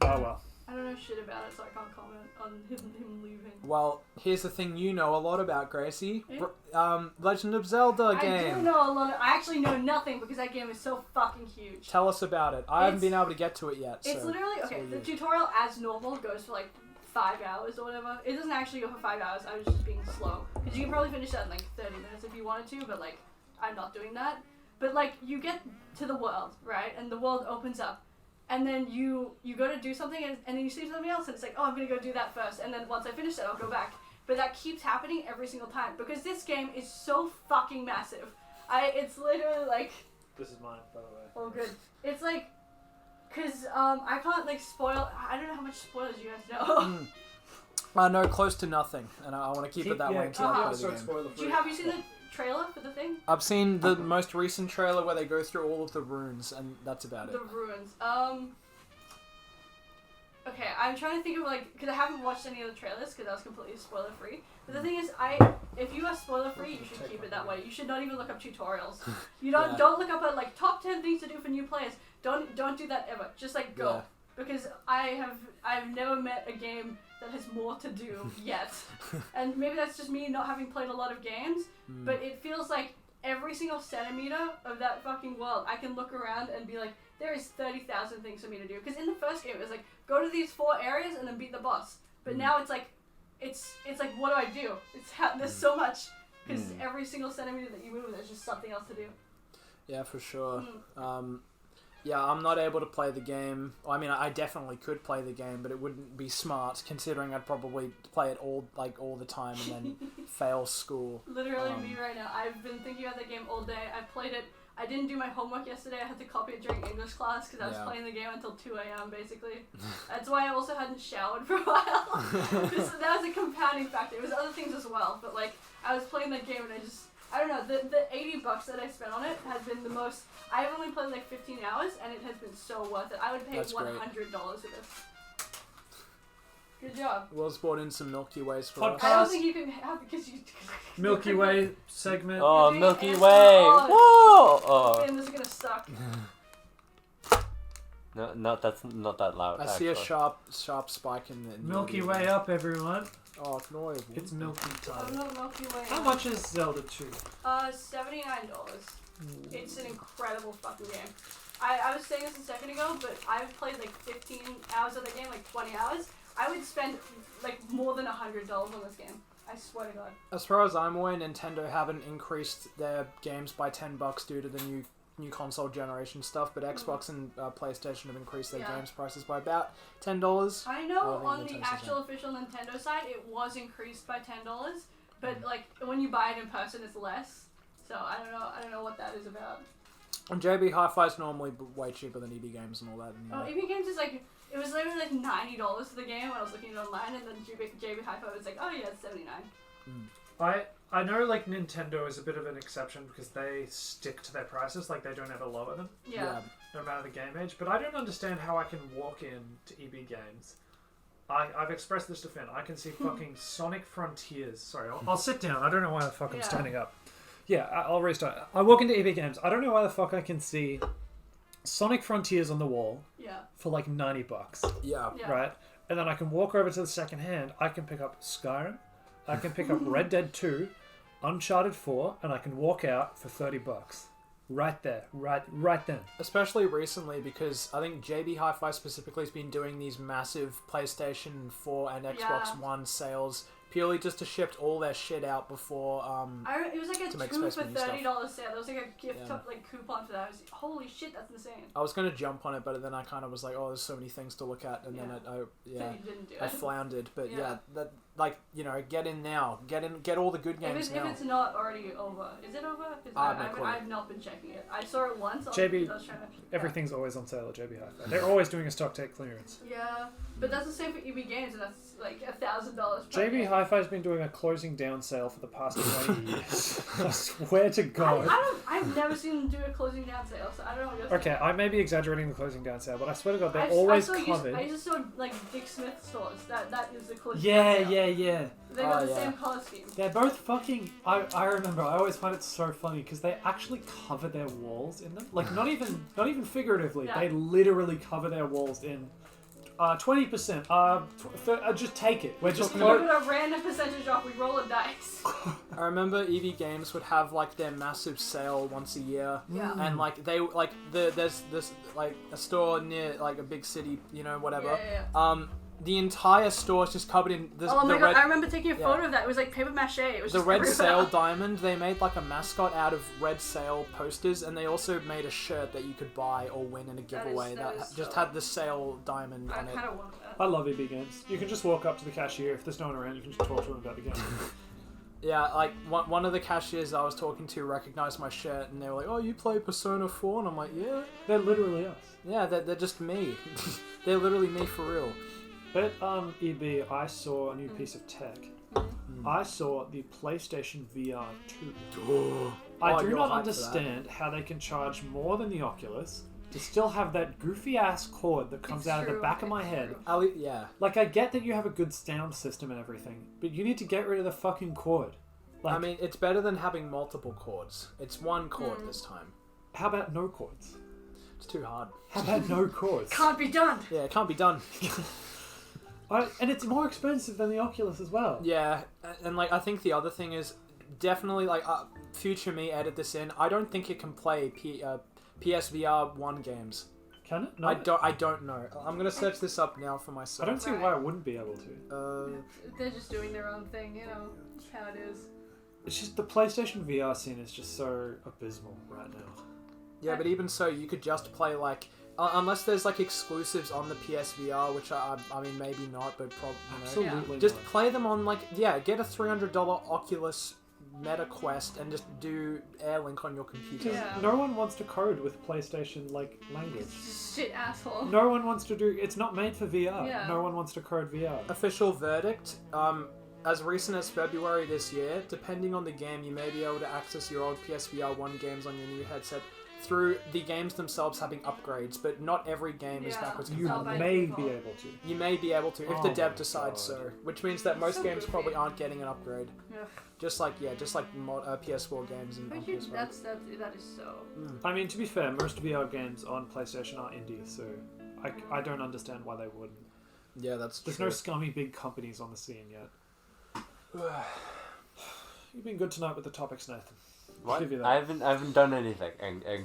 Oh well. I don't know shit about it, so I can't comment on him leaving. Well, here's the thing you know a lot about, Gracie. Yeah. Legend of Zelda I do game. know a lot. I actually know nothing because that game is so fucking huge. Tell us about it. I haven't It's- been able to get to it yet. It's so literally it's okay. all The you. tutorial, as normal, goes for like 5 hours or whatever. It doesn't actually go for 5 hours. I was just being slow because you can probably finish that in like 30 minutes if you wanted to, but like I'm not doing that. But like you get to the world, right, and the world opens up. And then you go to do something, and then you see something else, and it's like, oh, I'm gonna go do that first, and then once I finish that, I'll go back. But that keeps happening every single time because this game is so fucking massive. It's literally like, This is mine, by the way. oh good. It's like, cause I can't like spoil. I don't know how much spoilers you guys know. I know close to nothing, and I want to keep it that way until I play the game. Have you seen the trailer for the thing? I've seen the most recent trailer where they go through all of the runes, and that's about it. The ruins. Okay, I'm trying to think of like, because I haven't watched any of the trailers because I was completely spoiler free. But the thing is, if you are spoiler free, you should keep it that way. You should not even look up tutorials. You Yeah. don't look up like top 10 things to do for new players. Don't do that ever. Just like go. Yeah. Because I've never met a game that has more to do yet. And maybe that's just me not having played a lot of games, but it feels like every single centimeter of that fucking world, I can look around and be like, there is 30,000 things for me to do. Because in the first game, it was like, go to these 4 areas and then beat the boss. But now it's like, it's like, what do I do? There's so much. Because every single centimeter that you move, there's just something else to do. Yeah, for sure. Yeah, I'm not able to play the game. I mean, I definitely could play the game, but it wouldn't be smart considering I'd probably play it all the time and then fail school. Literally me right now. I've been thinking about that game all day. I played it. I didn't do my homework yesterday. I had to copy it during English class because I was Yeah. playing the game until 2 a.m. basically. That's why I also hadn't showered for a while. That was a compounding factor. It was other things as well, but like I was playing that game and I don't know, the $80 that I spent on it has been the most. I've only played like 15 hours and it has been so worth it. I would pay That's great. $100 for this. Good job. Will's brought in some Milky Ways for us. I don't think you can have because you. Milky Way segment. Oh, doing Milky ASMR. Way! Oh. Whoa! And this is gonna suck. No, that's not that loud. I see a actually. sharp spike in the Milky audio. Way up, everyone. Oh, no. It's Milky Oh time. no, Milky Way. How much is Zelda 2? $79. It's an incredible fucking game. I was saying this a second ago, but I've played like 15 hours of the game, like 20 hours. I would spend like more than $100 on this game. I swear to God. As far as I'm aware, Nintendo haven't increased their games by $10 due to the new console generation stuff, but Xbox and PlayStation have increased their Yeah. games prices by about $10. I know Oh, I think on the Nintendo's actual official Nintendo side, it was increased by $10, but like when you buy it in person, it's less. So I don't know what that is about. And JB Hi-Fi is normally way cheaper than EB Games and all that. Oh, EB Games is like, it was literally like $90 for the game when I was looking it online, and then JB Hi-Fi was like, oh yeah, it's $79. I know like Nintendo is a bit of an exception because they stick to their prices, like they don't ever lower them, Yeah. no matter the game age. But I don't understand how I can walk in to EB Games. I've expressed this to Finn. I can see fucking Sonic Frontiers. Sorry, I'll sit down. I don't know why the fuck I'm Yeah. standing up. Yeah, I'll restart. I walk into EB Games. I don't know why the fuck I can see Sonic Frontiers on the wall Yeah. for like $90. Yeah. Yeah. Right? And then I can walk over to the second hand. I can pick up Skyrim. I can pick up Red Dead 2, Uncharted 4, and I can walk out for $30. Right there, right then. Especially recently, because I think JB Hi-Fi specifically has been doing these massive PlayStation 4 and Xbox Yeah. One sales purely just to ship all their shit out before. It was like a To make 2 space for for new stuff. $30 sale. There was like a gift Yeah. like coupon for that. I was, holy shit, that's insane. I was gonna jump on it, but then I kind of was like, oh, there's so many things to look at, and then Yeah. I Then you didn't do it. I floundered. But yeah, Yeah. that like get in now, get all the good games If now. it's not already over, is it over? 'Cause I have no clue. I've not been checking it. I saw it once. JB, I was trying to, Everything's always on sale at JB Hi-Fi. They're always doing a stock take clearance. Yeah, but that's the same for EB Games, and that's like $1,000. per JB game. Hi-Fi's been doing a closing down sale for the past 20 years. I swear to God. I've never seen them do a closing down sale, so I don't know what you're Okay, saying. I may be exaggerating the closing down sale, but I swear to God, they're I always saw covered. I just saw like Dick Smith stores. That is the closing Yeah, down sale. yeah. They got Oh, the yeah. same color scheme. They're both fucking. I remember. I always find it so funny because they actually cover their walls in them. Like not even figuratively. Yeah. They literally cover their walls in. 20%. Just take it. We're just We give it a random percentage off. We roll a dice. I remember EV Games would have like their massive sale once a year. Yeah. And like there's this like a store near like a big city, whatever. Yeah. The entire store is just covered in this. Oh my the god! red, I remember taking a yeah. photo of that. It was like paper mache. It was the just red everywhere. sail diamond. They made like a mascot out of red sail posters, and they also made a shirt that you could buy or win in a giveaway that is just so- had the sail diamond I on it. kind of want that. I love EB Games. You can just walk up to the cashier. If there's no one around, you can just talk to him about the game. Yeah, like one of the cashiers I was talking to recognized my shirt, and they were like, "Oh, you play Persona 4?" And I'm like, "Yeah, They're literally us. yeah, they're just me. They're literally me for real." But EB, I saw a new piece of tech. I saw the PlayStation VR 2. I Oh, do you're not hyped for that. understand how they can charge more than the Oculus to still have that goofy ass cord that comes It's out of the true, back of it's my head. true. Yeah. Like, I get that you have a good sound system and everything, but you need to get rid of the fucking cord. Like, I mean, it's better than having multiple cords. It's one cord this time. how about no cords? It's too hard. How about no cords? Can't be done. Yeah, it can't be done. And it's more expensive than the Oculus as well. Yeah, and like I think the other thing is definitely like future me edit this in. I don't think it can play PSVR 1 games. Can it? No. I don't know. I'm gonna search this up now for I myself. don't see why I wouldn't be able to. They're just doing their own thing, how it is. It's just the PlayStation VR scene is just so abysmal right now. Yeah, but even so, you could just play like unless there's like exclusives on the PSVR, which I mean maybe not, but probably Absolutely just not. play them on like get a $300 Oculus Meta Quest and just do AirLink on your computer. Because Yeah. no one wants to code with PlayStation like language. Shit asshole. No one wants to do. It's not made for VR. Yeah. No one wants to code VR. Official verdict. As recent as February this year, depending on the game, you may be able to access your old PSVR 1 games on your new headset through the games themselves having upgrades, but not every game is Yeah. backwards You Not by compatible. may default. be able to. You may be able to if Oh the my dev decides God. so, which means that most So games goofy. probably aren't getting an upgrade. Ugh. Just like PS4 games and on But you, PS5. that is so. I mean, to be fair, most VR games on PlayStation are indie, so I don't understand why they wouldn't. Yeah, that's There's true. no scummy big companies on the scene yet. You've been good tonight with the topics, Nathan. I'll What? give you that. I haven't done anything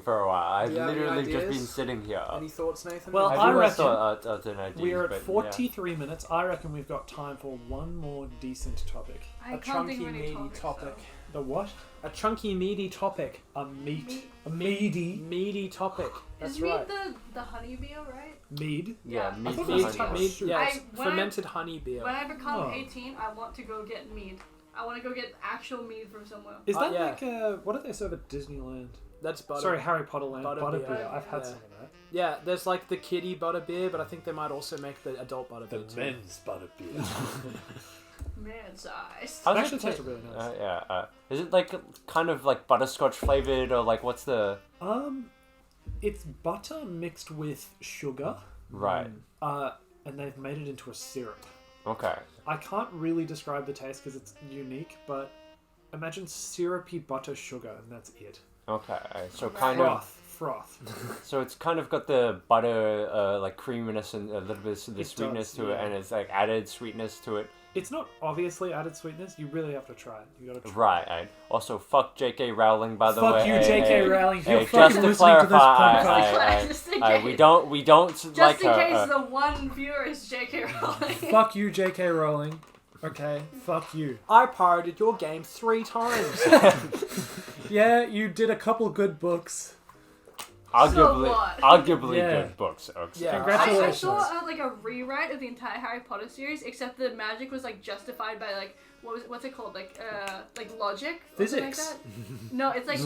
for a while. I've Do you have any literally just ideas? been sitting here. Any thoughts, Nathan? Well, I I do reckon thought an idea. We are at 43 minutes. I reckon we've got time for one more decent topic. I a can't chunky, think of any meaty topic. The what? A chunky, meaty topic. A meaty Meaty topic. That's Is right. mead the honey beer, right? mead. Yeah, Yeah. meat I thought for it was honey. top- Mead, yeah, I- it's when I- fermented honey beer. When I become Oh. 18, I want to go get mead. I want to go get actual mead from somewhere. Is that yeah. like what do they serve at Disneyland? That's butter. Sorry, Harry Potter Land. Butter Butter beer. beer. I've had Yeah. some of that. Yeah, there's like the kiddie butter beer, but I think they might also make the adult butter beer too. butter beer. Man size. How's It it actually ta- tasted really nice. yeah. Is it like kind of like butterscotch flavored or like what's the It's butter mixed with sugar, right? and they've made it into a syrup. Okay. I can't really describe the taste because it's unique, but imagine syrupy butter sugar, and that's it. Okay. So kind of. froth. So it's kind of got the butter, like creaminess and a little bit of the It sweetness does, to it, yeah. and it's like added sweetness to it. It's not obviously added sweetness. You really have to try it. You gotta try. Right. Right. Also, fuck J.K. Rowling, by the Fuck way. you, Hey, J.K. hey, Rowling. If hey, you're just fucking to listening to this clarify, podcast, Just in we case. don't Just like in her. case the one viewer is J.K. Rowling. fuck you, J.K. Rowling. Okay, fuck you. I pirated your game 3 times. Yeah, you did a couple good books. what? Arguably Yeah. good books. Oaks. Yeah. I Congratulations. saw like a rewrite of the entire Harry Potter series, except the magic was like justified by like what's it called, like logic, or something like Physics. that? No, it's like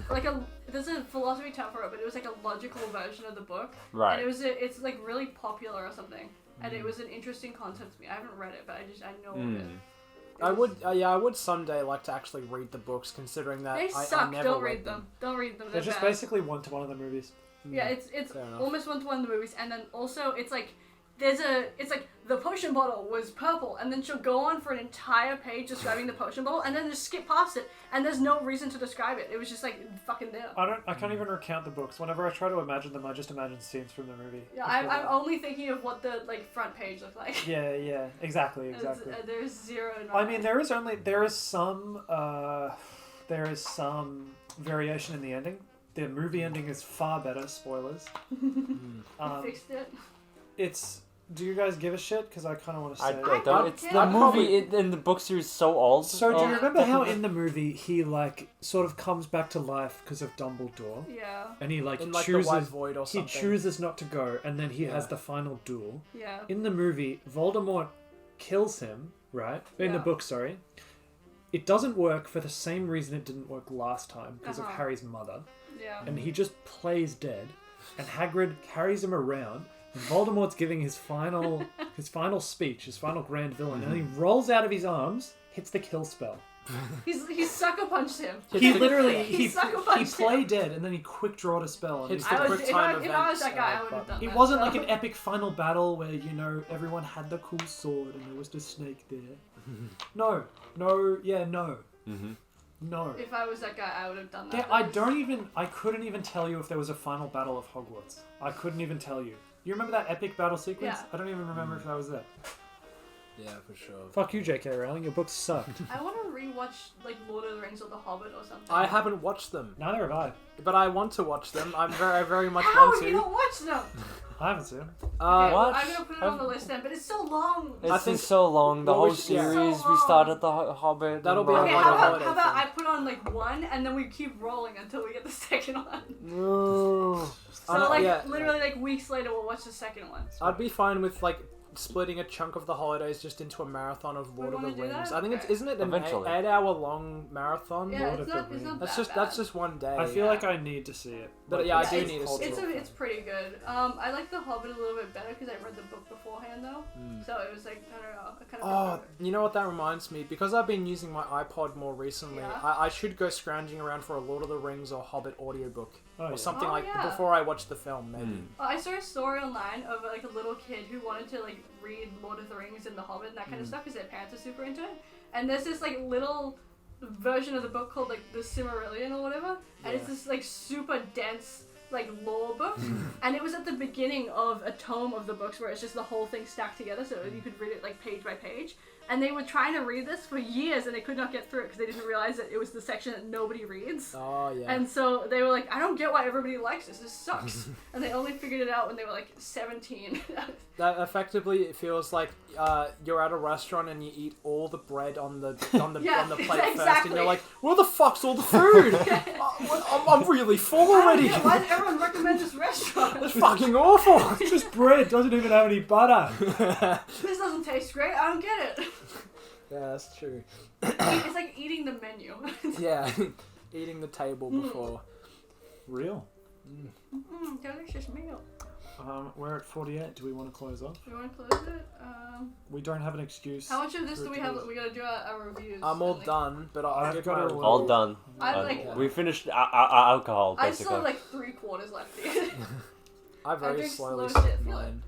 like a there's a philosophy term for it, but it was like a logical version of the book, Right. and it's like really popular or something, and it was an interesting concept to me. I haven't read it, but I know of it. I would someday like to actually read the books, considering that They I suck. never Don't read read them. Don't read them. They're They're just bad. basically one-to-one of the movies. Yeah, it's Fair enough. almost one-to-one in the movies, and then also it's like it's like the potion bottle was purple, and then she'll go on for an entire page describing the potion bottle, and then just skip past it, and there's no reason to describe it. It was just like fucking there. I can't even recount the books. Whenever I try to imagine them, I just imagine scenes from the movie. Yeah, I'm only thinking of what the like front page looked like. Yeah, exactly. There's zero. I mean, there is some variation in the ending. The movie ending is far better. Spoilers. Fixed it. Do you guys give a shit? Because I kind of want to say. I don't. It's the I'd movie in the book series is so old. So do you Yeah. remember how in the movie he like sort of comes back to life because of Dumbledore, Yeah. and he like in like chooses the White Void or he something. chooses not to go, and then he has Yeah. the final duel. Yeah. In the movie, Voldemort kills him, right? In the Yeah. book, sorry. It doesn't work for the same reason it didn't work last time, because of Uh-huh. Harry's mother. Yeah. And he just plays dead, and Hagrid carries him around. And Voldemort's giving his final speech, his final grand villain, and he rolls out of his arms, hits the kill spell. He sucker punched him. He literally He he sucker he punched him. played dead, and then he quick drawed a spell. And Hits he- the quick time if I was events, that guy, I would have but done It that. wasn't so. like an epic final battle where, you know, everyone had the cool sword and there was the snake there. No. No. If I was that guy, I would have done that. Yeah, I couldn't even tell you if there was a final battle of Hogwarts. I couldn't even tell you. You remember that epic battle sequence? Yeah. I don't even remember if that was there. Yeah, for sure. Fuck you, J.K. Rowling. Your books sucked. I want to rewatch like Lord of the Rings or The Hobbit or something. I haven't watched them, Neither have I. but I want to watch them. I very much How want have you to. not watched them? I haven't seen them. Okay, well, What? I'm gonna put it on the list then, but it's so long. It's I think- just so long. The Well, whole we should- yeah. series. So We long. started the Hobbit. That'll and be on Okay, like how a about holiday I thing. put on like one and then we keep rolling until we get the second one. No. So know, like yeah. literally like weeks later we'll watch the second one. I'd be fine with like splitting a chunk of the holidays just into a marathon of Lord of the wanna do Rings. that? I think it's Okay. isn't it an Eventually. 8-hour long marathon? Yeah, Lord it's of not, the it's not That's that just bad. one day. I feel Yeah. like I need to see it. But Like, yeah, I it's do it's, need to cultural. see it. it's pretty good. I like The Hobbit a little bit better because I read the book beforehand though. So it was like, I don't know, I kind of Oh, you know what that reminds me? Because I've been using my iPod more recently, Yeah. I should go scrounging around for a Lord of the Rings or Hobbit audiobook. Oh, Or yeah. something Oh, like yeah. before I watch the film, maybe. I saw a story online of like a little kid who wanted to like read Lord of the Rings and The Hobbit and that kind of stuff because their parents are super into it. And there's this like little version of the book called like the Silmarillion or whatever, and it's Yeah. this like super dense like lore book, and it was at the beginning of a tome of the books where it's just the whole thing stacked together, so you could read it like page by page. And they were trying to read this for years, and they could not get through it because they didn't realize that it was the section that nobody reads. Oh, yeah. And so they were like, I don't get why everybody likes this. This sucks. And they only figured it out when they were like 17. That effectively it feels like you're at a restaurant and you eat all the bread on the Yeah, on the plate first, and exactly. you're like, "Where the fuck's all the food? I'm really full I don't already. get why does everyone recommend this restaurant? It's fucking awful." It's just bread. Doesn't even have any butter. This doesn't taste great. I don't get it. Yeah, that's true. It's like eating the menu. Yeah, eating the table before. Real. Delicious meal. We're at 48. Do we want to close off? You want to close it? We don't have an excuse. How much of this for do we it to have? close. We gotta do our reviews. I'm all like, done, but I'll I've give got my a review. All done. I like. We finished our alcohol I basically. still have like 3/4 left. Dude. I very drink slowly slow sipped shit, feel mine.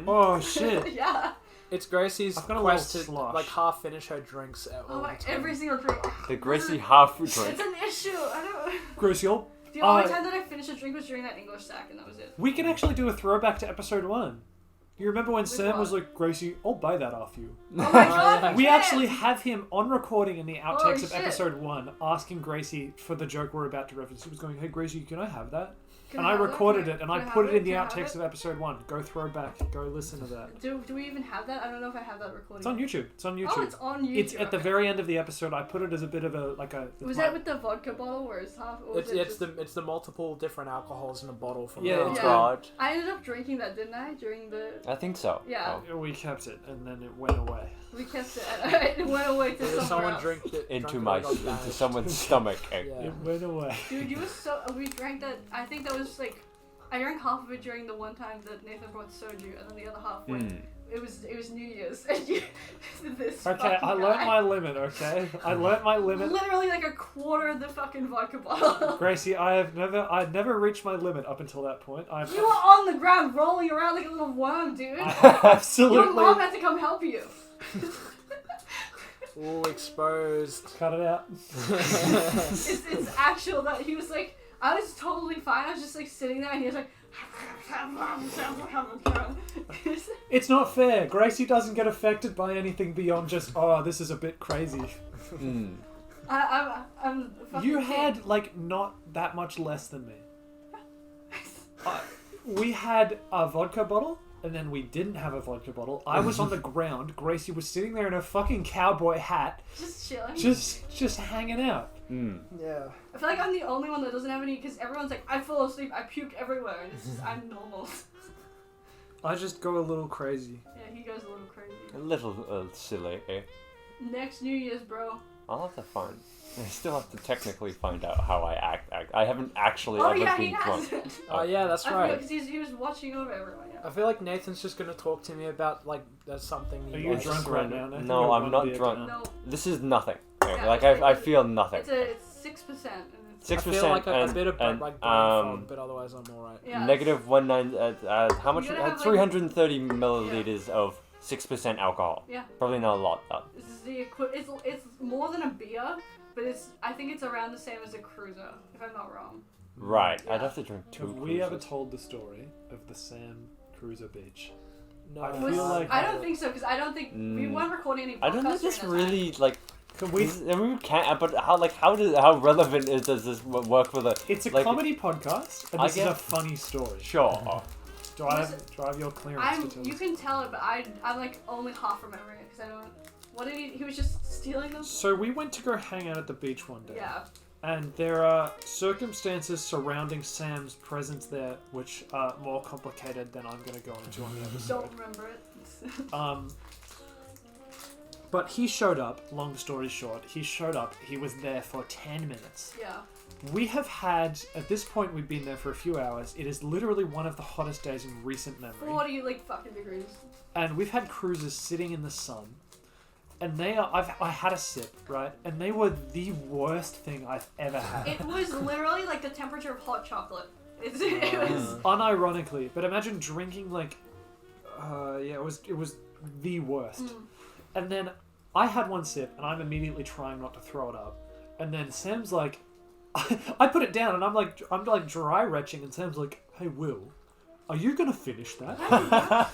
Oh shit! Yeah. It's Gracie's I've got a quest little to slosh. like half finish her drinks at Oh all my! the time. Every single drink. The Gracie half drink. It's an issue. I don't. Gracie, I'll The only Uh, time that I finished a drink was during that English sack, and that was it. We can actually do a throwback to episode 1. You remember when Sam what? was like, Gracie, I'll buy that off you. Oh my god, We can! actually have him on recording in the outtakes Holy of shit. episode 1 asking Gracie for the joke we're about to reference. He was going, hey Gracie, can I have that? Can And I have that? recorded Can it and can I have put it in the Can I have outtakes it? of episode 1. Go throwback, go listen to that. Do we even have that? I don't know if I have that recording. It's on YouTube. It's on YouTube. Oh, it's on YouTube. It's at the okay. very end of the episode. I put it as a bit of a Was my- that with the vodka bottle where it's half? Or was It's it just... the multiple different alcohols in a bottle from Yeah, the it's Yeah. God. I ended up drinking that, didn't I? During the I think so. Yeah. Oh. We kept it and then it went away. we kept it. It went away to somewhere someone else. drink it Into drunk my it, got into damaged. someone's stomach. Yeah. It went away. Dude, you was so. We drank that. I think that was like. I drank half of it during the one time that Nathan brought soju, and then the other half when Mm. it was New Year's. And you, this Okay, fucking I learnt guy, my limit, okay? I learnt my limit. literally like a quarter of the fucking vodka bottle. Gracie, I'd never reached my limit up until that point. I've You were on the ground rolling around like a little worm, dude. I have Your absolutely mom had to come help you. Ooh, exposed. cut it out. It's actual that he was like, I was totally fine. I was just like sitting there, and he was like. It's not fair. Gracie doesn't get affected by anything beyond just, oh, this is a bit crazy. Mm. I'm fucking You king. had, like, not that much less than me. We had a vodka bottle, and then we didn't have a vodka bottle. I was on the ground. Gracie was sitting there in a fucking cowboy hat, just chilling. just hanging out. Mm. Yeah. I feel like I'm the only one that doesn't have any because everyone's like, I fall asleep, I puke everywhere, and it's just, I'm normal. I just go a little crazy. Yeah, he goes a little crazy. A little silly. Eh? Next New Year's, bro. I'll have to find. I still have to technically find out how I act. I haven't actually Oh ever yeah, he been has drunk. it. Oh yeah, that's I right. because he was watching over everyone. Yeah. I feel like Nathan's just gonna talk to me about like there's something. Are he you wants. drunk right now, Nathan? No, You're I'm one not beer drunk. down. No, This is nothing. Okay, Yeah, like it's I feel nothing. it's 6%. I feel like a bit of brain fog, but otherwise I'm alright. Yeah. negative 19. How much? You gotta have, like- 330 milliliters of 6% alcohol. Yeah. Probably not a lot. This is the it's more than a beer, but I think it's around the same as a cruiser, if I'm not wrong. Right. Yeah. I'd have to drink 2 Have we ever cruisers. told the story of the Sam Cruiser Beach? No, I Was- feel like- I don't think so because I don't think we Mm. weren't recording any. I don't know podcasts this during that time. really like. Can we? I mean, we can't. But how relevant does this work for the? It's a like, comedy podcast, and I this is get- a funny story. Sure. Drive your clearance to tell You us. can tell it, but I'm like only half remembering it because I don't. What did he? He was just stealing them. So we went to go hang out at the beach one day, Yeah. and there are circumstances surrounding Sam's presence there which are more complicated than I'm going to go into on the episode. Don't remember it. But he showed up. Long story short, he showed up. He was there for 10 minutes. Yeah. We have had, at this point, we've been there for a few hours. It is literally one of the hottest days in recent memory. 40 like fucking degrees. And we've had cruisers sitting in the sun. And they are, I had a sip, right? And they were the worst thing I've ever had. It was literally like the temperature of hot chocolate. It was. Unironically, but imagine drinking like, it was the worst. Mm. And then I had one sip, and I'm immediately trying not to throw it up. And then Sam's like, I put it down, and I'm like dry retching, and Sam's like, "Hey Will, are you gonna finish that?"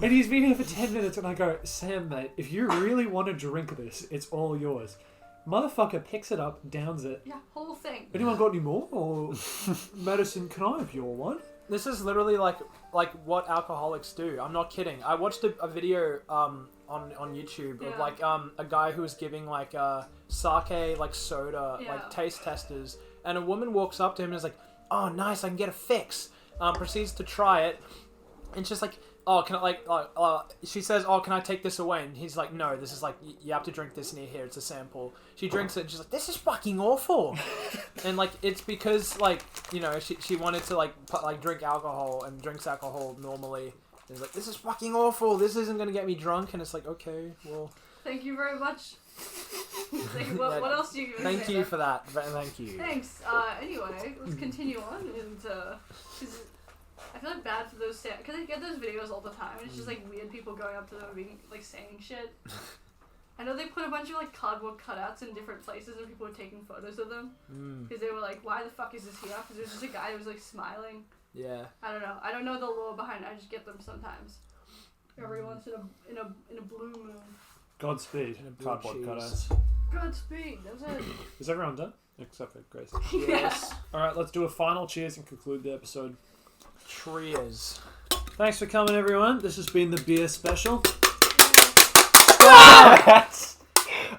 And he's been here for 10 minutes, and I go, "Sam, mate, if you really want to drink this, it's all yours." Motherfucker picks it up, downs it. Yeah, whole thing. Anyone got any more? Or Madison, can I have your one? This is literally like what alcoholics do. I'm not kidding. I watched a video on YouTube of Yeah. like a guy who was giving like sake like soda Yeah. like taste testers, and a woman walks up to him and is like, "Oh, nice, I can get a fix." Proceeds to try it, and she's like, "Oh, can I she says, "Oh, can I take this away?" And he's like, "No, this is like you have to drink this near here. It's a sample." She drinks it and she's like, "This is fucking awful." And like it's because like she wanted to like drink alcohol and drinks alcohol normally. And it's like, "This is fucking awful. This isn't gonna get me drunk." And it's like, okay, well, Thank you very much. What else do you give thank you for that. Thank you. Thanks. Anyway, let's continue on and 'cause I feel like bad for those because I get those videos all the time and it's just like weird people going up to them and being like saying shit. I know they put a bunch of like cardboard cutouts in different places and people were taking photos of them. Because they were like, why the fuck is this here? Because there was just a guy who was like smiling. Yeah. I don't know. I don't know the lore behind it. I just get them sometimes. Every once in a blue moon. Godspeed. And a blue Cardboard cheese. cutouts. Godspeed. That's it. Is everyone done? Except for Grace. Yes. Alright, let's do a final cheers and conclude the episode. Cheers. Thanks for coming, everyone. This has been the beer special.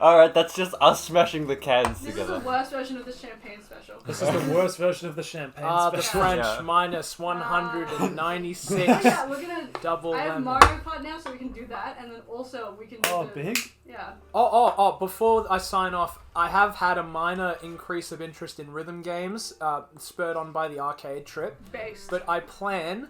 Alright, that's just us smashing the cans This together. is the worst version of the champagne special. This is the worst version of the champagne The special. French Yeah. minus Oh 196 yeah, we're gonna. double I have lemon. Mario Kart now, so we can do that, and then also we can do Oh, the, big? Yeah. Oh, before I sign off, I have had a minor increase of interest in rhythm games, spurred on by the arcade trip. Based. But I plan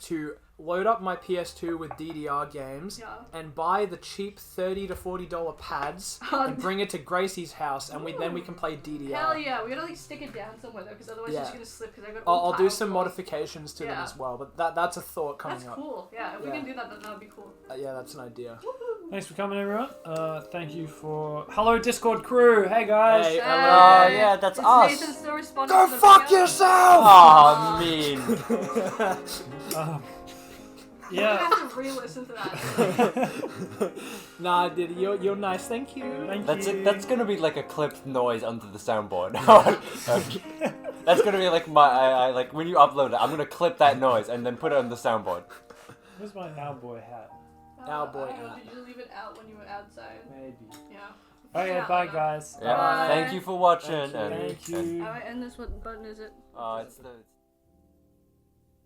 to load up my PS2 with DDR games Yeah. and buy the cheap $30 to $40 pads and bring it to Gracie's house, and then we can play DDR. Hell yeah, we gotta like stick it down somewhere though, because otherwise Yeah. it's just gonna slip. Because I got. I'll do tile some floors. modifications to them Yeah. as well, but that's a thought coming That's up. cool. Yeah, if we Yeah. can do that, then that would be cool. Yeah, that's an idea. Thanks for coming, everyone. Thank you for... Hello, Discord crew. Hey, guys. Hey, Oh, yeah, that's Is us. Nathan still responding Go to the fuck video? yourself! Aw, mean. Um, I'm yeah. gonna have to re-listen to that. Nah, Diddy, you're nice. Thank you. Thank That's you. it. That's gonna be like a clipped noise under the soundboard. That's gonna be like I like when you upload it. I'm gonna clip that noise and then put it on the soundboard. Where's my cowboy hat? Cowboy I don't know, hat. did you leave it out when you were outside? Maybe. Yeah. Okay, Yeah, bye, I know. guys. Yeah. Bye. Thank you for watching. Thank you. and, Thank you. Alright, and this what button is it? it's the.